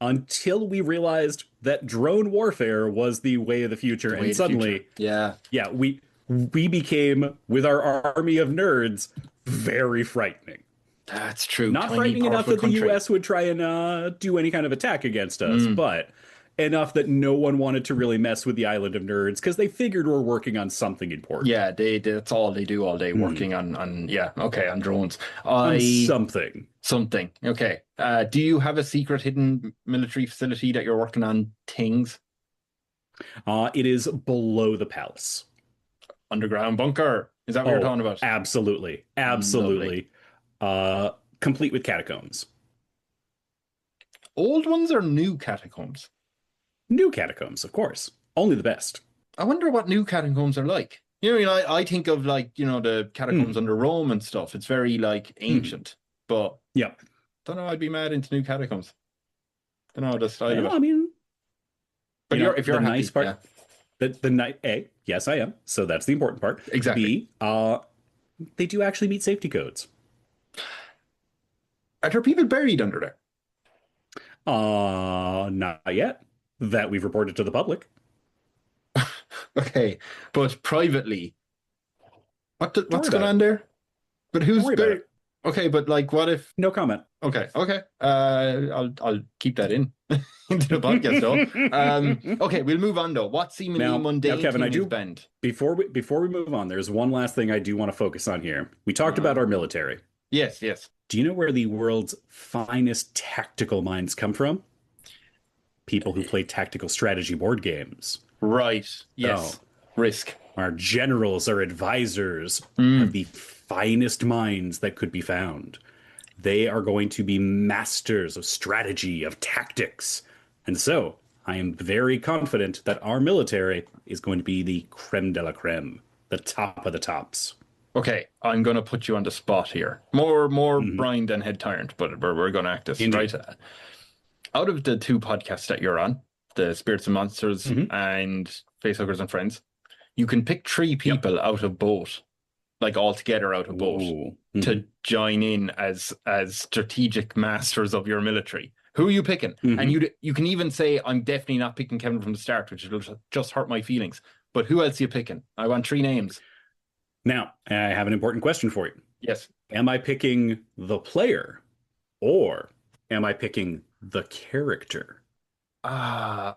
until we realized that drone warfare was the way of the future. The way And of the suddenly, future. Yeah, yeah, we became, with our army of nerds, very frightening. that's true. Not Tiny, frightening enough powerful that the country. US would try and do any kind of attack against us, but enough that no one wanted to really mess with the Island of Nerds because they figured we're working on something important. Yeah, that's all they do all day, working on yeah, okay, on drones. On I something. Something. Okay. Do you have a secret hidden military facility that you're working on things? It is below the palace. Underground bunker. Is that what you're Oh, talking about? absolutely. Lovely. Absolutely. Complete with catacombs. Old ones or new catacombs? New catacombs, of course. Only the best. I wonder what new catacombs are like. I think of like, the catacombs under Rome and stuff. It's very like ancient, but Yep. don't know. I'd be mad into new catacombs. Don't know the style of Well, it. I mean, But if you're the happy, nice part, yeah, the night A, yes, I am. So that's the important part. exactly. B, they do actually meet safety codes. Are there people buried under there? Not yet. That we've reported to the public. Okay, but privately, what's Don't worry going about on there? But Don't who's worry about buried? it. Okay, but like, what if? No comment. Okay. I'll keep that in into the podcast though. Okay, we'll move on though. What seemingly mundane Kevin, thing is banned? Before we move on, there's one last thing I do want to focus on here. We talked about our military. Yes, yes. Do you know where the world's finest tactical minds come from? People who play tactical strategy board games. Right. Yes. Risk. Our generals, our advisors are the finest minds that could be found. They are going to be masters of strategy, of tactics. And so I am very confident that our military is going to be the creme de la creme, the top of the tops. Okay, I'm going to put you on the spot here. More Bryon than Head Tyrant, but we're going to act this right. Out of the two podcasts that you're on, the Spirits and Monsters and Facehuggers and Friends, you can pick three people out of both, like all together out of both, to join in as strategic masters of your military. Who are you picking? And you can even say, I'm definitely not picking Kevin from the start, which will just hurt my feelings. But who else are you picking? I want three names. Now, I have an important question for you. Yes. Am I picking the player or am I picking the character? I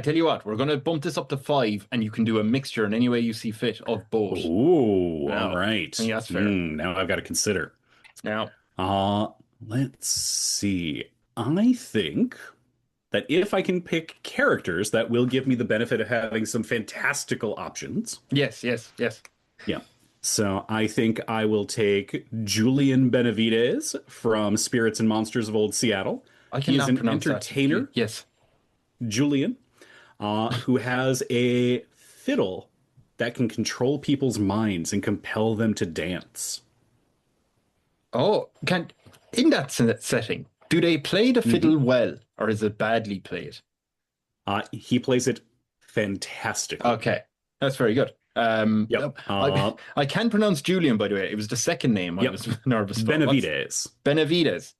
tell you what, we're going to bump this up to 5 and you can do a mixture in any way you see fit of both. Ooh, all right. I think that's fair. Now I've got to consider. Now, let's see. I think that if I can pick characters, that will give me the benefit of having some fantastical options. Yes. Yeah. So I think I will take Julian Benavides from Spirits and Monsters of Old Seattle. He is an entertainer. Yes. Julian, who has a fiddle that can control people's minds and compel them to dance. Oh, in that setting, do they play the fiddle well, or is it badly played? He plays it fantastically. Okay, that's very good. Yep. I can pronounce Julian, by the way. It was the second name I was nervous about. Benavides.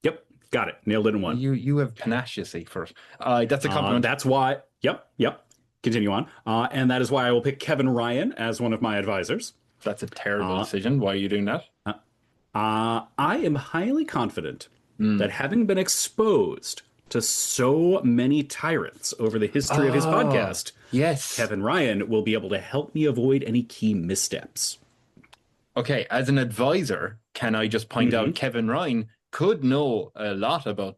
Yep. Got it. Nailed it in one. You have panache, you see, first. That's a compliment. That's why. Yep. Continue on. And that is why I will pick Kevin Ryan as one of my advisors. That's a terrible decision. Why are you doing that? I am highly confident that having been exposed to so many tyrants over the history of his podcast, yes, Kevin Ryan will be able to help me avoid any key missteps. Okay, as an advisor, can I just point out Kevin Ryan could know a lot about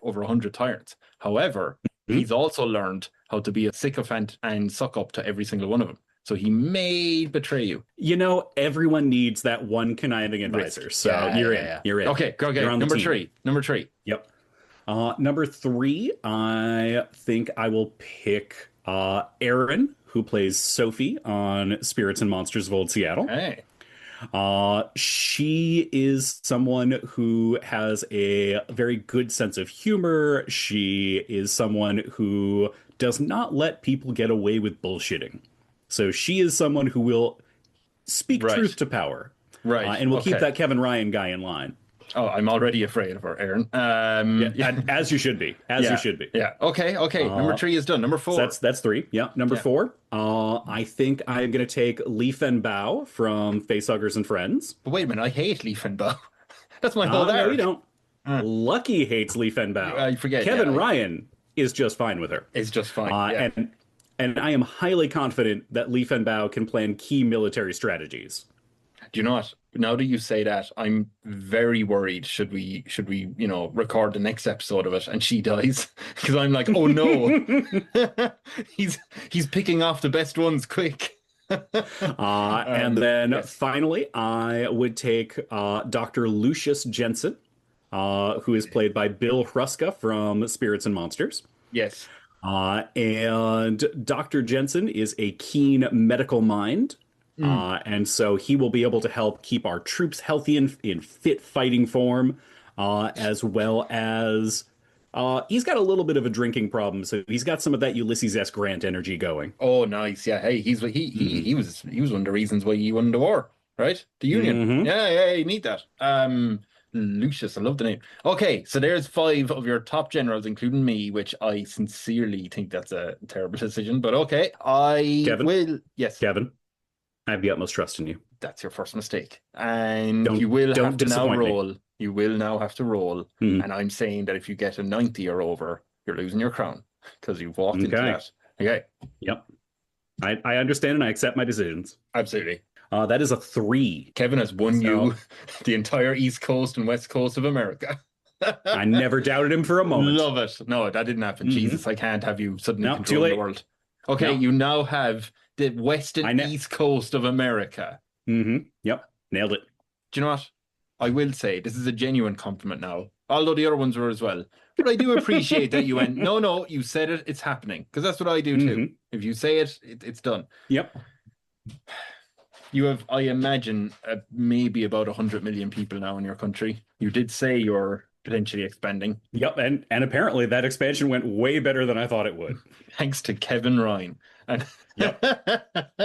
over 100 tyrants. However, he's also learned how to be a sycophant and suck up to every single one of them. So he may betray you. Everyone needs that one conniving advisor. So you're in. You're in. Okay. You're on Number three. Yep. Number 3, I think I will pick Erin, who plays Sophie on Spirits and Monsters of Old Seattle. Hey. She is someone who has a very good sense of humor. She is someone who does not let people get away with bullshitting. So she is someone who will speak truth to power. Right. And we'll keep that Kevin Ryan guy in line. Oh, I'm already afraid of her, Aaron. As you should be. You should be. Yeah. Okay. Number 3 is done. Number 4. So that's 3. Yeah. Number 4. I think I'm going to take Leaf and Bow from Facehuggers and Friends. But wait a minute. I hate Leaf and Bow. That's my whole No, you don't. Lucky hates Leaf and Bow. I forget. Kevin Ryan is just fine with her. It's just fine. Yeah. And I am highly confident that Li Fenbao can plan key military strategies. Do you know what? Now that you say that, I'm very worried. Should we, record the next episode of it and she dies? Because I'm like, oh no, he's picking off the best ones quick. And then yes. finally, I would take Dr. Lucius Jensen, who is played by Bill Hruska from Spirits and Monsters. Yes. And Dr. Jensen is a keen medical mind. And so he will be able to help keep our troops healthy and in fit fighting form, as well as he's got a little bit of a drinking problem, so he's got some of that Ulysses S. Grant energy going. Oh, nice. Yeah. Hey, he was one of the reasons why he won the war, right? The Union. Yeah, you need that. Lucius, I love the name. Okay, so there's 5 of your top generals, including me, which I sincerely think that's a terrible decision. But okay, Yes, Kevin, I have the utmost trust in you. That's your first mistake, and you will have to now roll. You will now have to roll, and I'm saying that if you get a 90 or over, you're losing your crown because you've walked into that. Okay. Yep. I understand and I accept my decisions. Absolutely. That is a 3. Kevin has won you the entire East Coast and West Coast of America. I never doubted him for a moment. Love it. No, that didn't happen. Jesus, I can't have you suddenly too late. the world. Okay, you now have the West and East Coast of America. Yep, nailed it. Do you know what? I will say this is a genuine compliment now, although the other ones were as well. But I do appreciate that you went, no, you said it, it's happening. Because that's what I do too. If you say it, it's done. Yep. You have, I imagine, maybe about 100 million people now in your country. You did say you're potentially expanding. Yep, and apparently that expansion went way better than I thought it would. Thanks to Kevin Ryan. And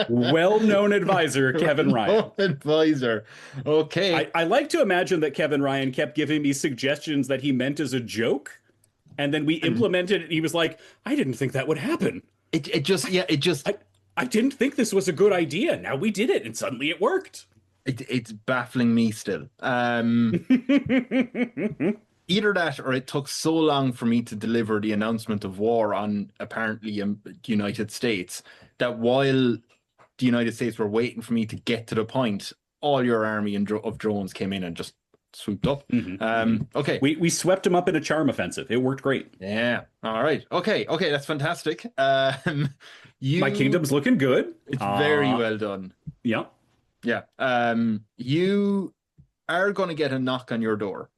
well-known advisor, Kevin Ryan. Advisor. Okay. I like to imagine that Kevin Ryan kept giving me suggestions that he meant as a joke, and then we implemented it, and he was like, I didn't think that would happen. I didn't think this was a good idea. Now we did it, and suddenly it worked. It's baffling me still. Either that or it took so long for me to deliver the announcement of war on apparently the United States that while the United States were waiting for me to get to the point, all your army of drones came in and just swooped up. Okay. We swept them up in a charm offensive. It worked great. Yeah. All right. Okay, that's fantastic. My kingdom's looking good. It's very well done. Yeah. Yeah. You are going to get a knock on your door.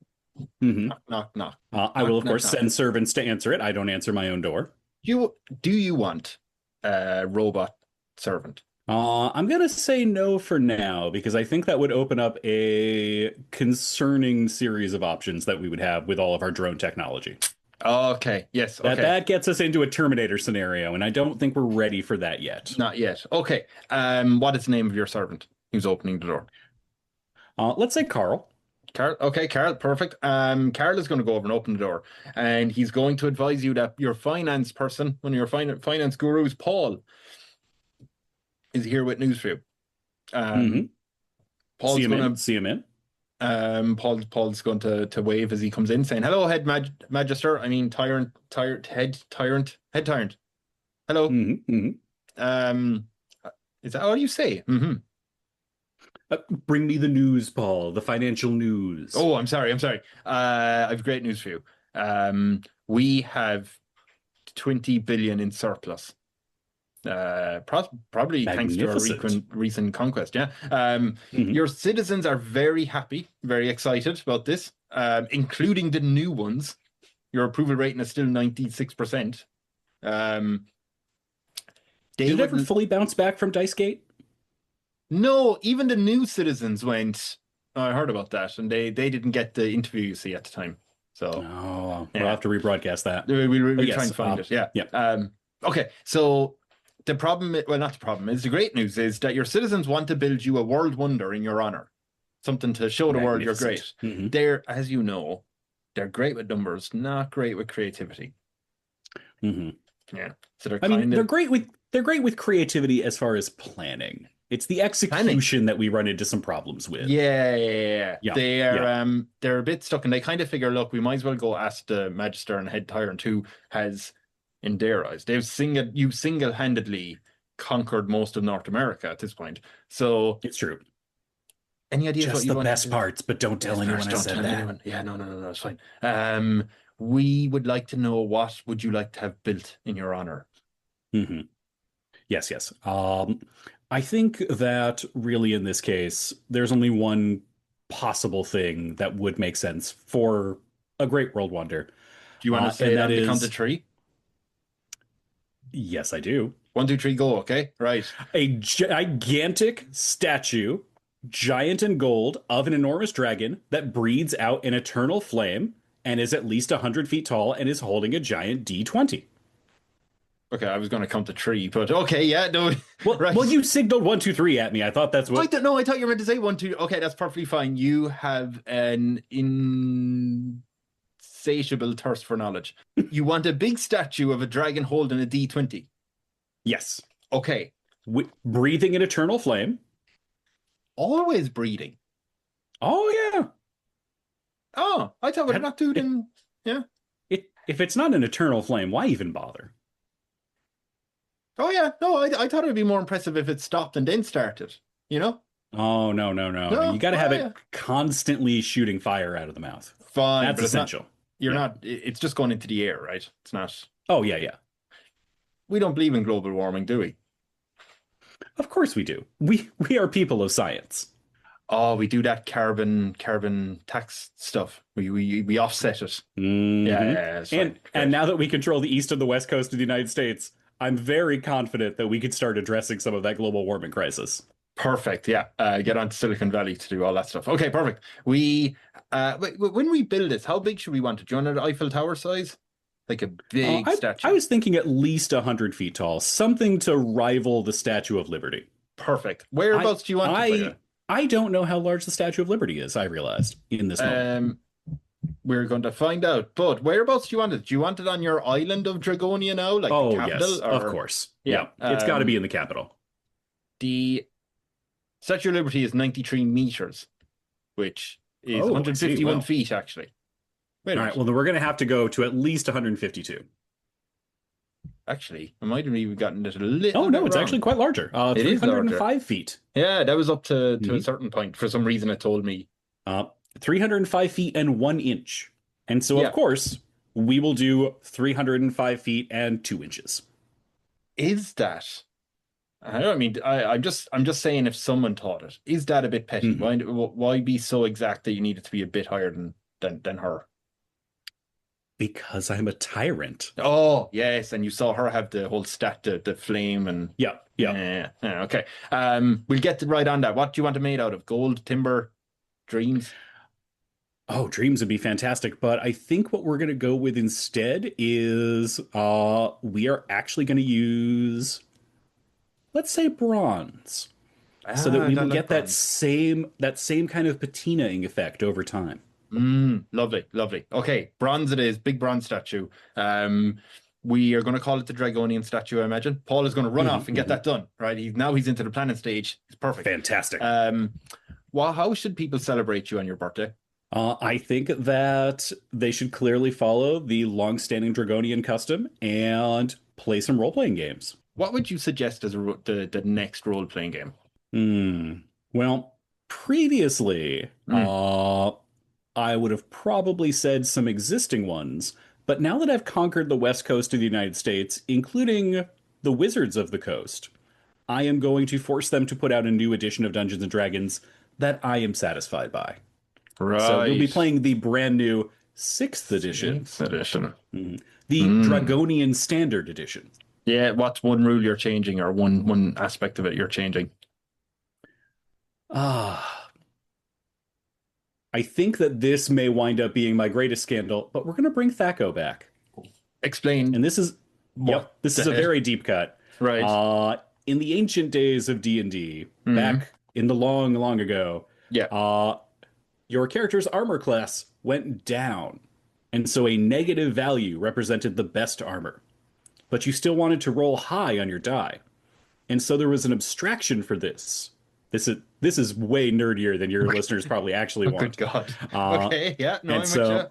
Knock. I will, of course, send servants to answer it. I don't answer my own door. Do you want a robot servant? I'm going to say no for now, because I think that would open up a concerning series of options that we would have with all of our drone technology. Okay. Yes. Okay. That gets us into a Terminator scenario, and I don't think we're ready for that yet. Not yet. Okay. What is the name of your servant who's opening the door? Let's say Carl. Carl. Okay, Carl. Perfect. Carl is going to go over and open the door, and he's going to advise you that your finance person, one of your finance gurus, Paul, is here with news for you. Paul's see him in. Paul's going to wave as he comes in, saying, "Hello, head Magister. I mean, head tyrant. Hello. Is that what you say? Bring me the news, Paul. The financial news. Oh, I'm sorry. I have great news for you. We have 20 billion in surplus. Probably thanks to our recent conquest. Yeah. Your citizens are very happy, very excited about this, including the new ones. Your approval rating is still 96%. Did it ever fully bounce back from Dicegate? No, even the new citizens went, oh, I heard about that, and they didn't get the interview you see at the time. So we'll have to rebroadcast that. We'll try and find it. Yeah. Okay, so the problem, not the problem, is the great news is that your citizens want to build you a world wonder in your honor. Something to show the world you're great. They're, as you know, they're great with numbers, not great with creativity. Yeah. So they're great with creativity as far as planning. It's the execution that we run into some problems with. Yeah. They're a bit stuck, and they kind of figure, look, we might as well go ask the Magister and head tyrant who has in their eyes. You single-handedly conquered most of North America at this point. So It's true. any ideas what Just you the want to best do? parts, but don't tell Yes, anyone first, I don't said tell that. anyone. Yeah, no, no, no, no, it's fine. We would like to know, what would you like to have built in your honor? Hmm. Yes, yes. I think that really in this case, there's only one possible thing that would make sense for a great world wonder. Do you want to say And it that on the count of is, three? yes, I do. 1, 2, 3, go. Okay, right. A gigantic statue, giant and gold, of an enormous dragon that breathes out an eternal flame and is at least 100 feet tall and is holding a giant D20. Okay, I was going to count to three, but okay, yeah, no, right. Well, you signaled one, two, three at me. I thought that's I what. don't know. I thought you were meant to say 1, 2. Okay, that's perfectly fine. You have an insatiable thirst for knowledge. You want a big statue of a dragon holding a D20. Yes. Okay, Breathing an eternal flame. always breeding. Oh, yeah. Oh, I thought we're That, not doing. Yeah. if it's not an eternal flame, why even bother? Oh, yeah. No, I thought it'd be more impressive if it stopped and then started. You know? Oh, no, no, no. No. You got to have Oh, it yeah. constantly shooting fire out of the mouth. Fine, That's but it's not. essential. You're Yeah. not. It's just going into the air, right? It's not. Oh, yeah, yeah. We don't believe in global warming, do we? Of course we do. We are people of science. Oh, we do that carbon tax stuff. We offset it. Yeah, it's fine. And now that we control the east and the west coast of the United States, I'm very confident that we could start addressing some of that global warming crisis. Perfect. Yeah. Get on to Silicon Valley to do all that stuff. Okay, perfect. When we build this, how big should we want it? Do you want it Eiffel Tower size? Like a big statue? I was thinking at least 100 feet tall, something to rival the Statue of Liberty. Perfect. Whereabouts do you want it? I don't know how large the Statue of Liberty is, I realized in this moment. We're going to find out. But whereabouts do you want it? Do you want it on your island of Dragonia now? Like the capital? Yes, of course. Yeah. It's got to be in the capital. The Statue of Liberty is 93 meters, which is Oh, 151 wow. feet, actually. Wait a All minute. right, well, then we're going to have to go to at least 152. Actually, I might have even gotten it a little Oh, no, bit it's wrong. actually quite larger. It is 305 feet. Yeah, that was up to a certain point. For some reason, it told me. 305 feet and 1 inch. And so, Yeah. of course, we will do 305 feet and 2 inches. Is that? I don't mean. I'm just saying, if someone taught it, is that a bit petty? Why be so exact that you need it to be a bit higher than her? Because I'm a tyrant. Oh, yes, and you saw her have the whole the flame and Yeah. yeah. Okay. We'll get right on that. What do you want it made out of? Gold, timber, dreams? Oh, dreams would be fantastic, but I think what we're going to go with instead is we are actually going to use, let's say, bronze, so that we will get that same kind of patinaing effect over time. Lovely, lovely. Okay, bronze it is, big bronze statue. We are going to call it the Dragonian statue, I imagine. Paul is going to run off and get that done, right? He's into the planning stage. It's perfect. Fantastic. How should people celebrate you on your birthday? I think that they should clearly follow the long-standing Dragonian custom and play some role-playing games. What would you suggest as the next role-playing game? Well, previously, I would have probably said some existing ones, but now that I've conquered the west coast of the United States, including the Wizards of the Coast, I am going to force them to put out a new edition of Dungeons & Dragons that I am satisfied by. Right. So we'll be playing the brand new 6th edition. 6th edition. The Dragonian Standard Edition. Yeah, what's one rule you're changing, or one aspect of it you're changing? I think that this may wind up being my greatest scandal, but we're going to bring Thaco back. Explain. And this is this is a very deep cut. Right. In the ancient days of D&D, back in the long, long ago, your character's armor class went down. And so a negative value represented the best armor. But you still wanted to roll high on your die. And so there was an abstraction for this. This is way nerdier than your listeners probably actually want. Good God. Okay, yeah, no, and I'm so, with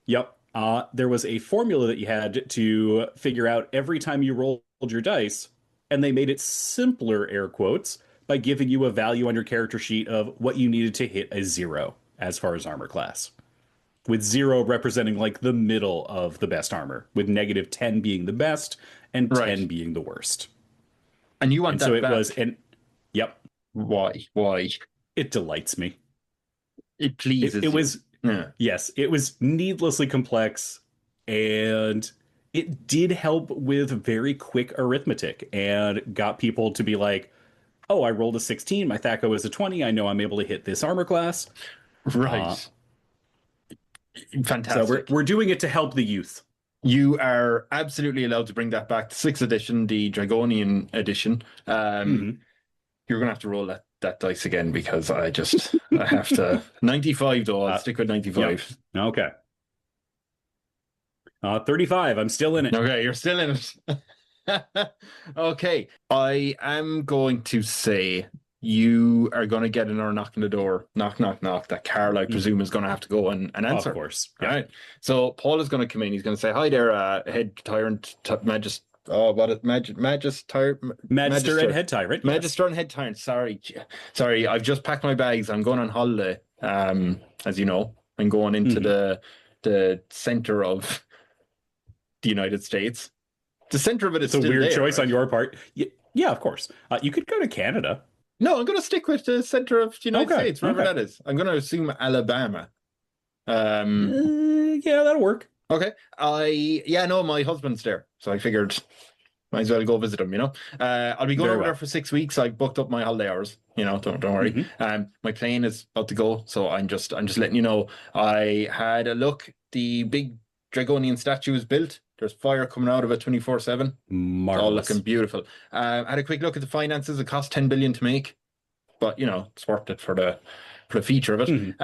you. Yep. there was a formula that you had to figure out every time you rolled your dice, and they made it simpler, air quotes, by giving you a value on your character sheet of what you needed to hit a 0 as far as armor class. With 0 representing like the middle of the best armor, with -10 being the best and Right. 10 being the worst. And you want And that so it back. was, and yep, Why? Why? it delights me. It pleases It you. was, Yeah. yes, it was needlessly complex, and it did help with very quick arithmetic and got people to be like, oh, I rolled a 16, my THAC0 is a 20, I know I'm able to hit this armor class. Right. So Fantastic. we're doing it to help the youth. You are absolutely allowed to bring that back to 6th edition, the Dragonian edition. You're going to have to roll that dice again because I have to. 95 though, I'll stick with 95. Yep. Okay. 35, I'm still in it. Okay, you're still in it. Okay, I am going to say you are going to get another knock on the door. Knock, knock, knock. That Carl, I presume, is going to have to go and answer. Of course. All right. So Paul is going to come in. He's going to say, hi there, head tyrant, Magister. Oh, what is Magister and head tyrant. Magister and head tyrant. Sorry. I've just packed my bags. I'm going on holiday. As you know, I'm going into the center of the United States. The center of it is it's a weird there, choice right? on your part. Yeah, of course. You could go to Canada. No, I'm going to stick with the center of the United States, wherever that is. I'm going to assume Alabama. Yeah, that'll work. Okay. My husband's there, so I figured might as well go visit him. I'll be going over there for 6 weeks. I booked up my holiday hours. Don't worry. My plane is about to go, so I'm just letting you know. I had a look. The big Dragonian statue is built. There's fire coming out of it 24/7. Marvelous. All looking beautiful. I had a quick look at the finances. It cost 10 billion to make, but it's worth it for the feature of it.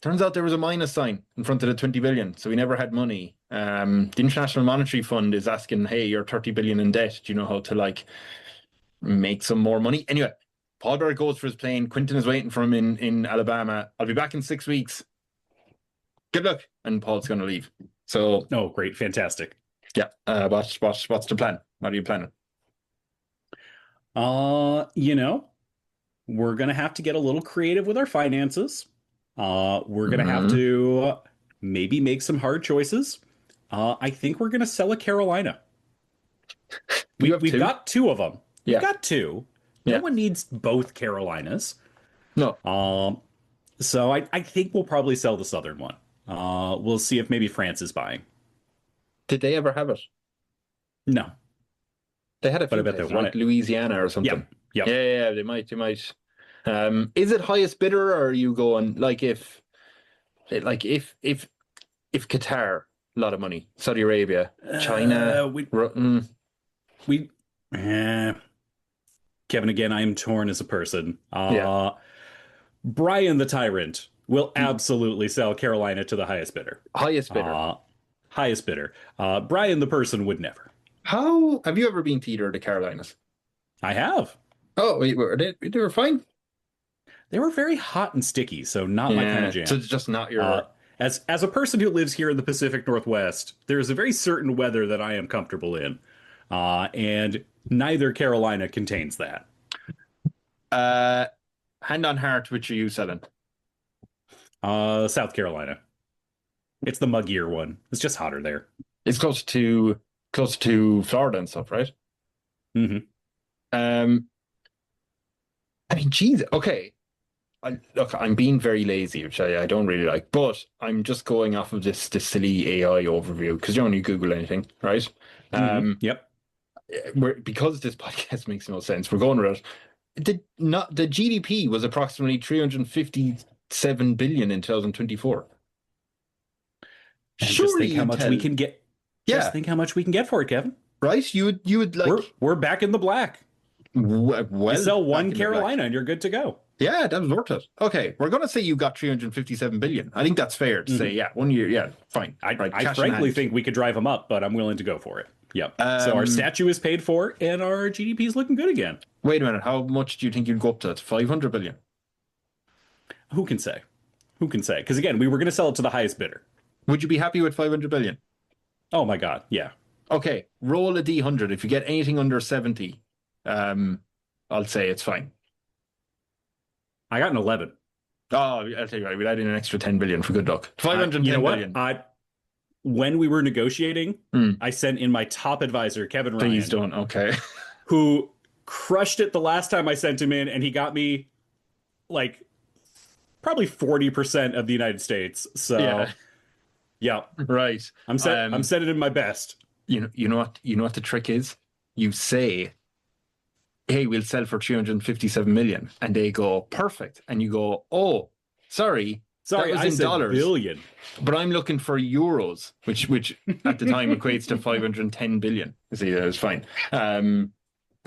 Turns out there was a minus sign in front of the 20 billion, so we never had money. The International Monetary Fund is asking, hey, you're 30 billion in debt. Do you know how to make some more money? Anyway, Paul Bear goes for his plane. Quentin is waiting for him in Alabama. I'll be back in 6 weeks. Good luck. And Paul's going to leave. So, oh, great. Fantastic. Yeah. What's the plan? What are you planning? We're going to have to get a little creative with our finances. We're going to have to maybe make some hard choices. I think we're going to sell a Carolina. We've got 2 of them. We've got 2. No one needs both Carolinas. No. So I think we'll probably sell the southern one. We'll see if maybe France is buying. Did they ever have it? No. They had a few I bet they want it. Louisiana or something. Yep. Yeah, they might. Is it highest bidder, or are you going if Qatar, a lot of money, Saudi Arabia, China, Kevin, again, I am torn as a person. Bryon the Tyrant will absolutely sell Carolina to the highest bidder. Highest bidder. Highest bidder. Bryon the person would never. How have you ever been to either of the Carolinas? I have. Oh, wait, they were fine. They were very hot and sticky, so not my kind of jam. So it's just not your. As a person who lives here in the Pacific Northwest, there's a very certain weather that I am comfortable in, and neither Carolina contains that. Hand on heart, which are you selling? South Carolina. It's the muggier one. It's just hotter there. It's close to Florida and stuff, right? I mean, geez, okay. Look, I'm being very lazy, which I don't really like, but I'm just going off of this silly AI overview because you only Google anything, right? Yep. Because this podcast makes no sense, we're going with it. The GDP was approximately 357 billion in 2024. And just think how much we can get. Just think how much we can get for it, Kevin. Right? You would like. We're back in the black. Well, you sell one Carolina and you're good to go. Yeah, that was worth it. Okay, we're going to say you got 357 billion. I think that's fair to say, 1 year, fine. I frankly think we could drive them up, but I'm willing to go for it. Yep. So our statue is paid for and our GDP is looking good again. Wait a minute. How much do you think you'd go up to? It's 500 billion. Who can say? Because again, we were going to sell it to the highest bidder. Would you be happy with 500 billion? Oh my God. Yeah. Okay, roll a D100. If you get anything under 70, um, I'll say it's fine. I got an 11. Oh, I'll tell you what, we'll add in an extra 10 billion for good luck. You know 510 what? billion. When we were negotiating, Hmm. I sent in my top advisor, Kevin Please Ryan, don't. Okay. who crushed it the last time I sent him in, and he got me like probably 40% of the United States. So Yeah, yeah, right. I'm sending in my best. You know what the trick is? You say, "Hey, we'll sell for 357 million," and they go, "Perfect," and you go, "Oh, sorry, that Sorry, was I in said dollars, billion. but I'm looking for euros," which at the time equates to 510 billion. See, that was fine.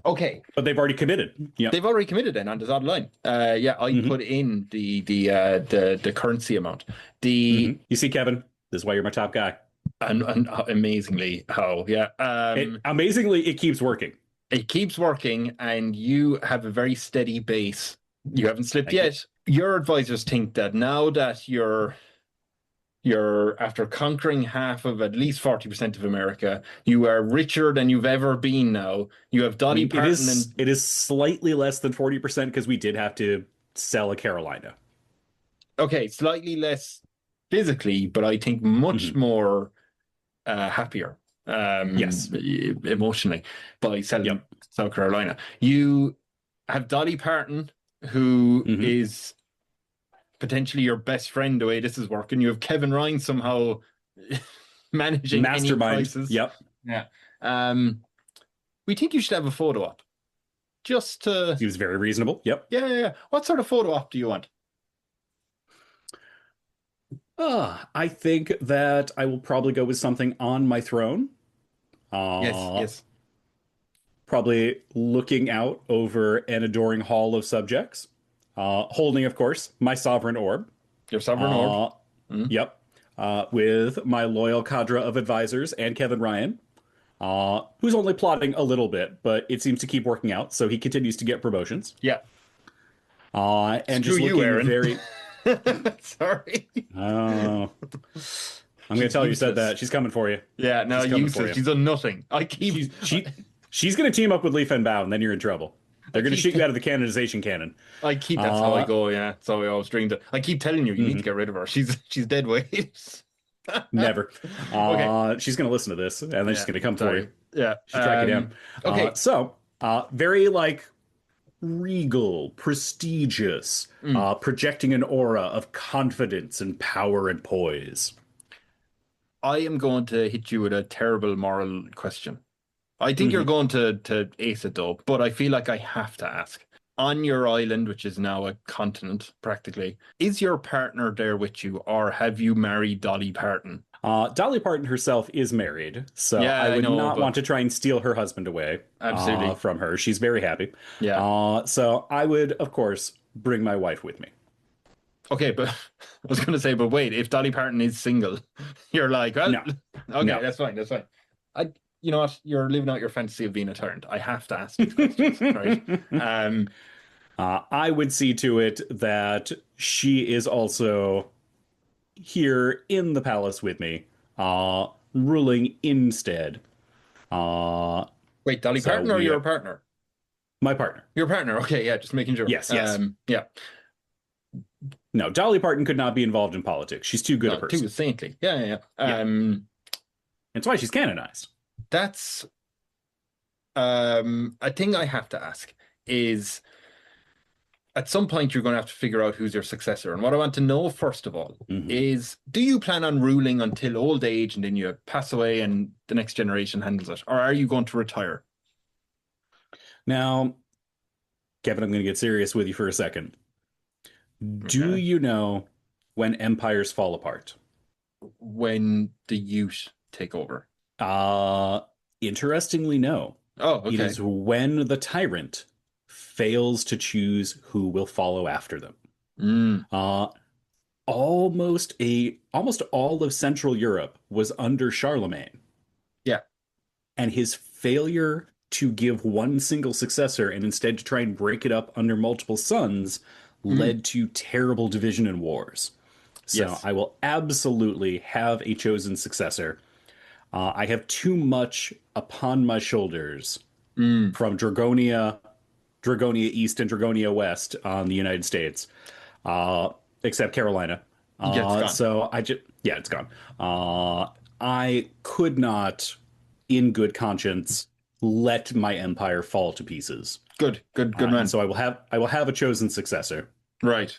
Okay, But they've already committed. Yep. they've already committed then on the dotted line. Yeah, I hmm put in the currency amount. The You see, Kevin, this is why you're my top guy. and amazingly how yeah Amazingly, it keeps working. it keeps working, and you have a very steady base. You haven't slipped Thank you. yet. Your advisors think that now that you're after conquering half of at least 40% of America, you are richer than you've ever been now. You have I Dolly mean, Parton and it is slightly less than 40% because we did have to sell a Carolina. okay, slightly less physically, but I think much hmm more happier Yes. emotionally by selling Yep. South Carolina. You have Dolly Parton, who hmm is potentially your best friend the way this is working. You have Kevin Ryan somehow managing any Mastermind. prices. Yep. Yeah. Um, we think you should have a photo op. Just to He was very reasonable. Yep. yeah. What sort of photo op do you want? I think that I will probably go with something on my throne. Yes, Uh, yes. Probably looking out over an adoring hall of subjects, holding, of course, my sovereign orb. Your sovereign orb. Uh, Mm. yep. With my loyal cadre of advisors and Kevin Ryan, who's only plotting a little bit, but it seems to keep working out, so he continues to get promotions. Yeah. And Screw just you, looking Aaron. very. Sorry. Oh, I'm going to She's tell her you said useless. that. She's coming for you. Yeah, no, She's coming for useless. you. She's done nothing. I keep She's she she's going to team up with Leaf and Bow, and then you're in trouble. They're going to shoot you out of the canonization cannon. I keep that's how I Uh, go, yeah. That's how I always dreamed it. I keep telling you, you need to mhm, get rid of her. She's dead weight. Never. Okay. She's going to listen to this, and then she's Yeah. going to come for you. Sorry. Yeah. She'll track you down. Okay. Very like regal, prestigious, Mm, projecting an aura of confidence and power and poise. I am going to hit you with a terrible moral question. I think you're hmm going to ace it though, but I feel like I have to ask. On your island, which is now a continent practically, is your partner there with you, or have you married Dolly Parton? Dolly Parton herself is married, so Yeah, I I would know, not want but to try and steal her husband away absolutely. from her. She's very happy. Yeah. So I would, of course, bring my wife with me. Okay, but I was going to say, but wait, if Dolly Parton is single, you're like, well, No, okay, no. that's fine, that's fine. You know what? You're living out your fantasy of being a tyrant. I have to ask these questions, right? Um, I would see to it that she is also here in the palace with me, ruling instead. Uh, wait, Dolly so Parton or we, your partner? my partner. Your partner. Okay, yeah, just making sure. Yes. Yeah, No, Dolly Parton could not be involved in politics. She's too good a no, too person. saintly. Yeah. Yeah, that's why she's canonized. That's a thing I have to ask is at some point you're going to have to figure out who's your successor. And what I want to know, first of all, hmm is do you plan on ruling until old age and then you pass away and the next generation handles it? Or are you going to retire? Now, Kevin, I'm going to get serious with you for a second. Do Okay. you know when empires fall apart? When the youth take over. Uh, Interestingly, no. Oh, It okay. is when the tyrant fails to choose who will follow after them. Mm, Uh, almost all of Central Europe was under Charlemagne, yeah. and his failure to give one single successor and instead to try and break it up under multiple sons Mm, led to terrible division and wars. So Yes. I will absolutely have a chosen successor. I have too much upon my shoulders Mm. from Dragonia East and Dragonia West on the United States, uh, except Carolina. Yeah, it's gone. So I just, yeah, it's gone. I could not, in good conscience, let my empire fall to pieces. Good, good, good And man. so I will have a chosen successor. Right.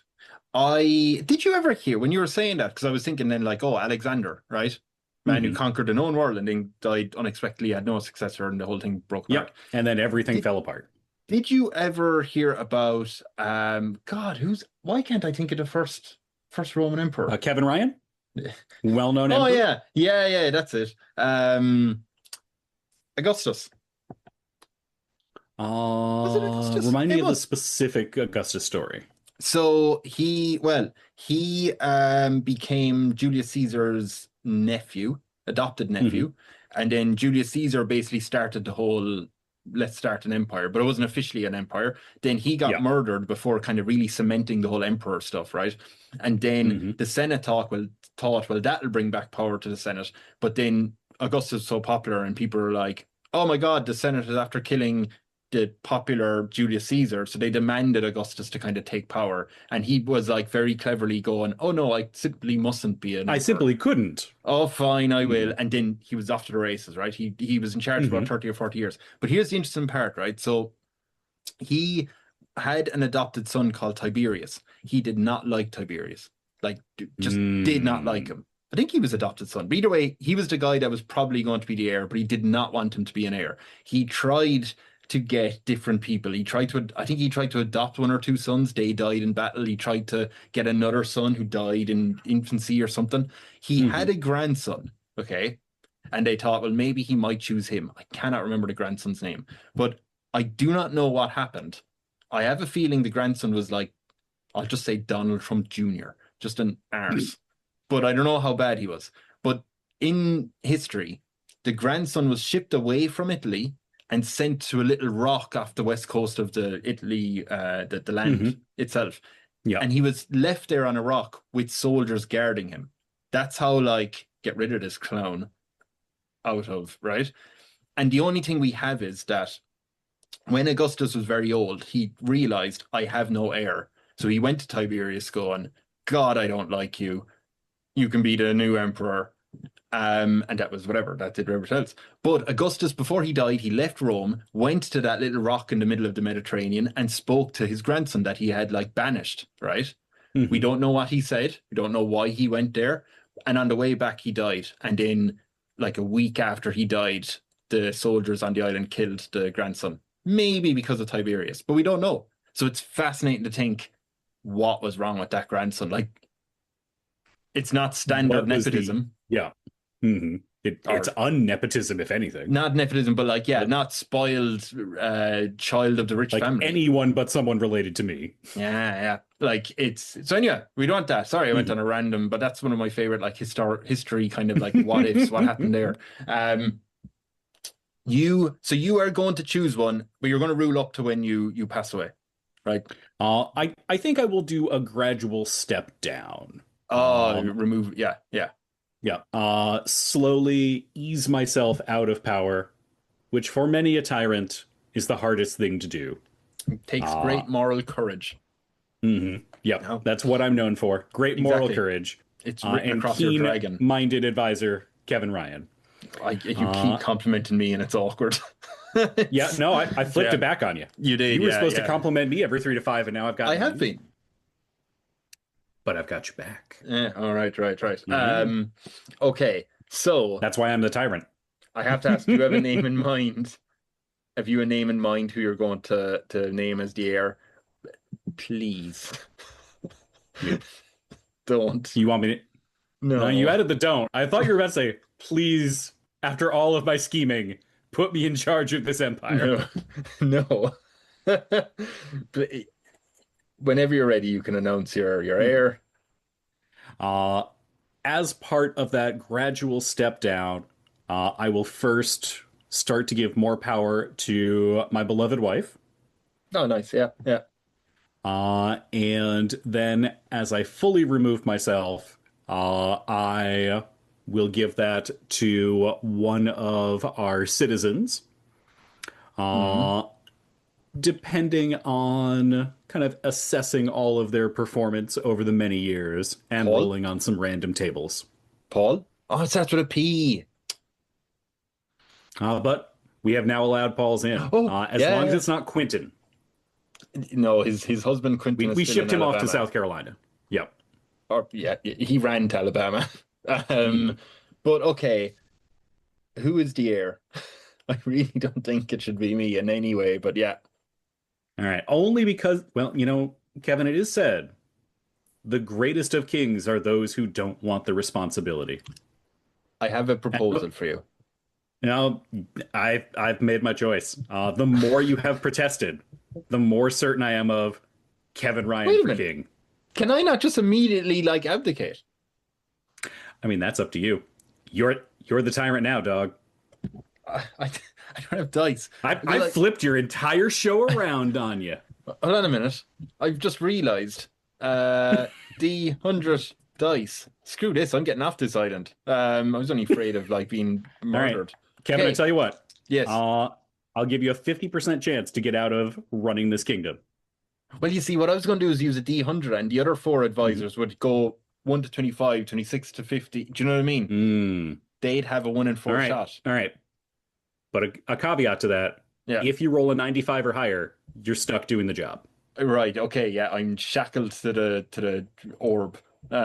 I did you ever hear when you were saying that? Because I was thinking then like, oh, Alexander, right? Man who Hmm. conquered the known world and then died unexpectedly, had no successor, and the whole thing broke apart. Yep. And then everything Did fell apart. did you ever hear about God, who's why can't I think of the first Roman emperor? Kevin Ryan, well-known Oh emperor. yeah, yeah, that's it. Augustus. Was it Augustus? Remind me It of the was. specific Augustus story. So he became Julius Caesar's nephew, adopted Hmm. nephew, and then Julius Caesar basically started the whole let's start an empire, but it wasn't officially an empire. Then he got Yeah. murdered before kind of really cementing the whole emperor stuff, right? And then Hmm. the Senate thought, well, that'll bring back power to the Senate. But then Augustus was so popular and people were like, oh my God, the Senate is after killing the popular Julius Caesar, so they demanded Augustus to kind of take power, and he was like very cleverly going, "Oh no, I simply mustn't be an I emperor. simply couldn't. Oh, fine, I will." Hmm. And then he was off to the races, right? He was in charge for about Hmm. 30 or 40 years. But here's the interesting part, right? So he had an adopted son called Tiberius. He did not like Tiberius, like just did not like Mm. him. I think he was adopted son. But either way, he was the guy that was probably going to be the heir, but he did not want him to be an heir. He tried to get different people. I think he tried to adopt one or two sons. They died in battle. He tried to get another son who died in infancy or something. He had Hmm. a grandson, okay? And they thought, well, maybe he might choose him. I cannot remember the grandson's name, but I do not know what happened. I have a feeling the grandson was like, I'll just say Donald Trump Jr., just an arse. But I don't know how bad he was. But in history, the grandson was shipped away from Italy and sent to a little rock off the west coast of the Italy, the land Hmm. itself. Yeah. And he was left there on a rock with soldiers guarding him. That's how, like, get rid of this clown out of, right? And the only thing we have is that when Augustus was very old, he realized I have no heir. So he went to Tiberius going, God, I don't like you. You can be the new emperor. And that was whatever, that did whatever else. But Augustus, before he died, he left Rome, went to that little rock in the middle of the Mediterranean, and spoke to his grandson that he had like banished, right? We Hmm. don't know what he said. We don't know why he went there. And on the way back, he died. And then, like a week after he died, the soldiers on the island killed the grandson. Maybe because of Tiberius, but we don't know. So it's fascinating to think what was wrong with that grandson. Like, it's not standard What was the, nepotism, yeah. Hmm. It's or unnepotism, if anything. not nepotism, but like, yeah, But not spoiled child of the rich like family. anyone but someone related to me. Yeah, yeah. Like it's so anyway, we don't want that. Sorry, I went on Hmm. a random, but that's one of my favorite like history kind of like what ifs, what happened there. Um you are going to choose one, but you're going to rule up to when you pass away, right? I think I will do a gradual step down. Oh, Um, remove yeah. yeah. Slowly ease myself out of power, which for many a tyrant is the hardest thing to do. It takes Uh, great moral courage. Yep, No, that's what I'm known for. Great moral exactly. courage, It's written and across your dragon. keen-minded advisor, Kevin Ryan. You keep Uh, complimenting me and it's awkward. yeah, It's, no, I flipped yeah, it back on you. you did. You were Yeah, supposed to yeah. compliment me every 3 to 5, and now I've I gotten have you. been. But I've got your back. Yeah, all right, right. Yeah. Okay. So That's why I'm the tyrant. I have to ask, do you have a name in mind? Have you a name in mind who you're going to name as the heir? Please You, don't. you want me to? No, you No. added the don't. I thought you were about to say, please, after all of my scheming, put me in charge of this empire. No. No. But whenever you're ready, you can announce your Mhm. heir. Uh, as part of that gradual step down, I will first start to give more power to my beloved wife. Oh, nice. Yeah, yeah. And And then as I fully remove myself, I will give that to one of our citizens, Hmm. uh, depending on kind of assessing all of their performance over the many years and Paul? rolling on some random tables. Paul? Oh, it starts with a P. But we have now allowed Paul's in, Oh, as long as yeah. it's not Quentin. No, his husband Quentin is We still in shipped him off to Alabama. South Carolina. Yep. Or yeah, he ran to Alabama. Hmm. Um, but okay, who is the heir? I really don't think it should be me in any way, but yeah, All right. Only because, well, Kevin, it is said the greatest of kings are those who don't want the responsibility. I have a proposal for you. Now, I've made my choice. The more you have protested, the more certain I am of Kevin Ryan Wait a for minute. king. Can I not just immediately like abdicate? I mean, that's up to you. You're the tyrant now, dog. I don't have dice. I Because flipped your entire show around on you. hold on a minute. I've just realized uh D100 dice. Screw this, I'm getting off this island. I was only afraid of like being All right, murdered. Kevin, I Okay, tell you what. yes. Uh, I'll give you a 50% chance to get out of running this kingdom. Well, you see, what I was going to do is use a D100, and the other four Mhm. advisors would go 1 to 25, 26 to 50. Do you know what I mean? Mm. They'd have a 1 in All 4 right. shot. All right. But a caveat to that, Yeah. if you roll a 95 or higher, you're stuck doing the job. Right. Okay. Yeah. I'm shackled to the orb. All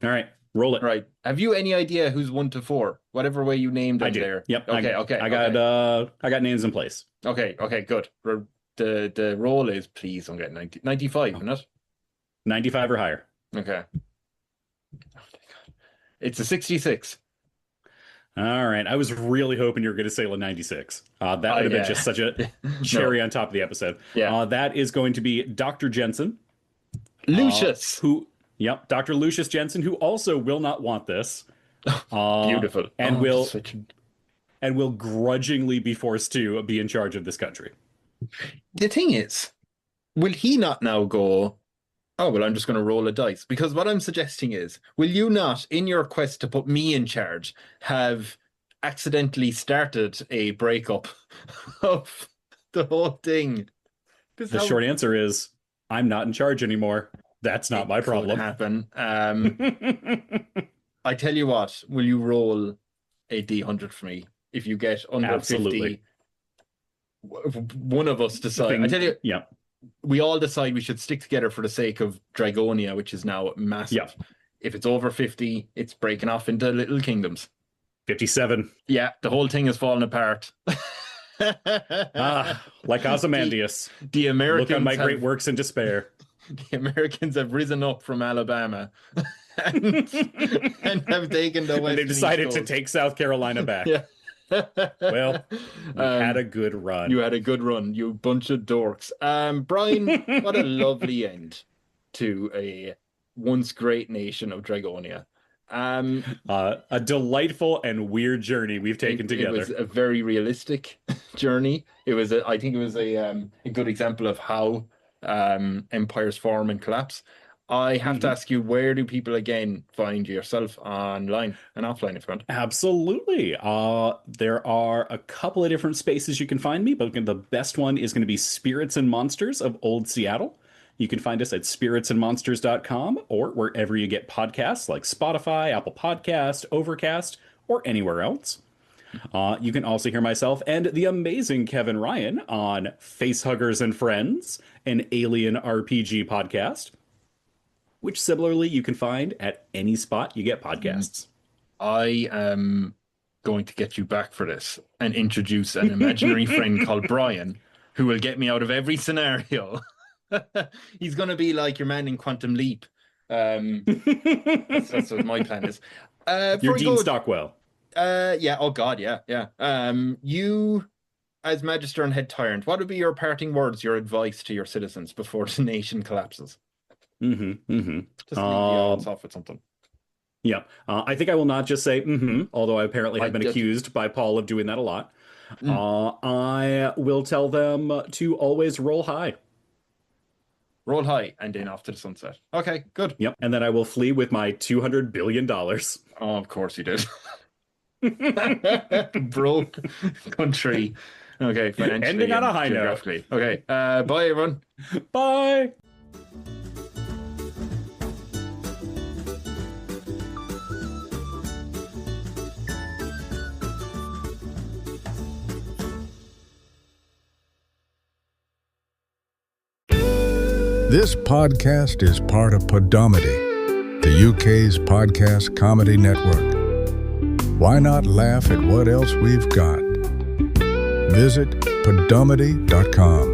right. Roll it. Right. Have you any idea who's 1 to 4? Whatever way you named I them do. there. Yep. Okay. Okay. I got Okay. I got names in place. Okay. Okay. Good. The roll is, please don't get 90, 95, Oh, isn't it? 95 or higher. Okay. It's a 66. All right. I was really hoping you were going to say a 96. That Oh, would have been yeah. just such a No. cherry on top of the episode. Yeah. That is going to be Dr. Jensen, Lucius. who, yep, Dr. Lucius Jensen, who also will not want this, Beautiful. and Oh, just will switching. grudgingly be forced to be in charge of this country. The thing is, will he not now go, oh, well, I'm just going to roll a dice? Because what I'm suggesting is, will you not, in your quest to put me in charge, have accidentally started a breakup of the whole thing? Because The how short answer is I'm not in charge anymore. That's not it my could problem. happen. I tell you what, will you roll a D100 for me? If you get under Absolutely. 50, one of us decide. I tell you, Yeah. we all decide we should stick together for the sake of Dragonia, which is now massive. Yeah. If it's over 50, it's breaking off into little kingdoms. 57. Yeah, the whole thing is falling apart. Like Ozymandias. The Look on my great have, works in despair. the Americans have risen up from Alabama and, and have taken the And West they and decided East to Coast. take South Carolina back. Yeah. Well, we had a good You run. had a good run, you bunch of dorks. Bryon, what a lovely end to a once great nation of Dragonia. A delightful and weird journey we've taken it was together. a very realistic journey. I think it was a good example of how empires form and collapse. I have to Mhm. ask you, where do people again find yourself online and offline if you want? Absolutely. There are a couple of different spaces you can find me, but the best one is going to be Spirits and Monsters of Old Seattle. You can find us at spiritsandmonsters.com or wherever you get podcasts like Spotify, Apple Podcast, Overcast, or anywhere else. You can also hear myself and the amazing Kevin Ryan on Facehuggers and Friends, an alien RPG podcast, which similarly you can find at any spot you get podcasts. I am going to get you back for this and introduce an imaginary friend called Bryon, who will get me out of every scenario. He's going to be like your man in Quantum Leap. That's what my plan is. You're Before we Dean go, Stockwell. yeah, oh God, yeah, yeah. You, as Magister and Head Tyrant, what would be your parting words, your advice to your citizens before the nation collapses? Just lead the audience off with something. Yeah. I think I will not just say, although I apparently have been I- accused by Paul of doing that a lot. Mm. I will tell them to always roll high. roll high, and then off to the sunset. Okay, good. Yep. And then I will flee with my $200 billion. Oh, of course you did. Broke country. Okay, financially. Ending on a high note. Geographically. Okay, bye everyone. Bye. This podcast is part of Podomedy, the UK's podcast comedy network. Why not laugh at what else we've got? Visit podomedy.com.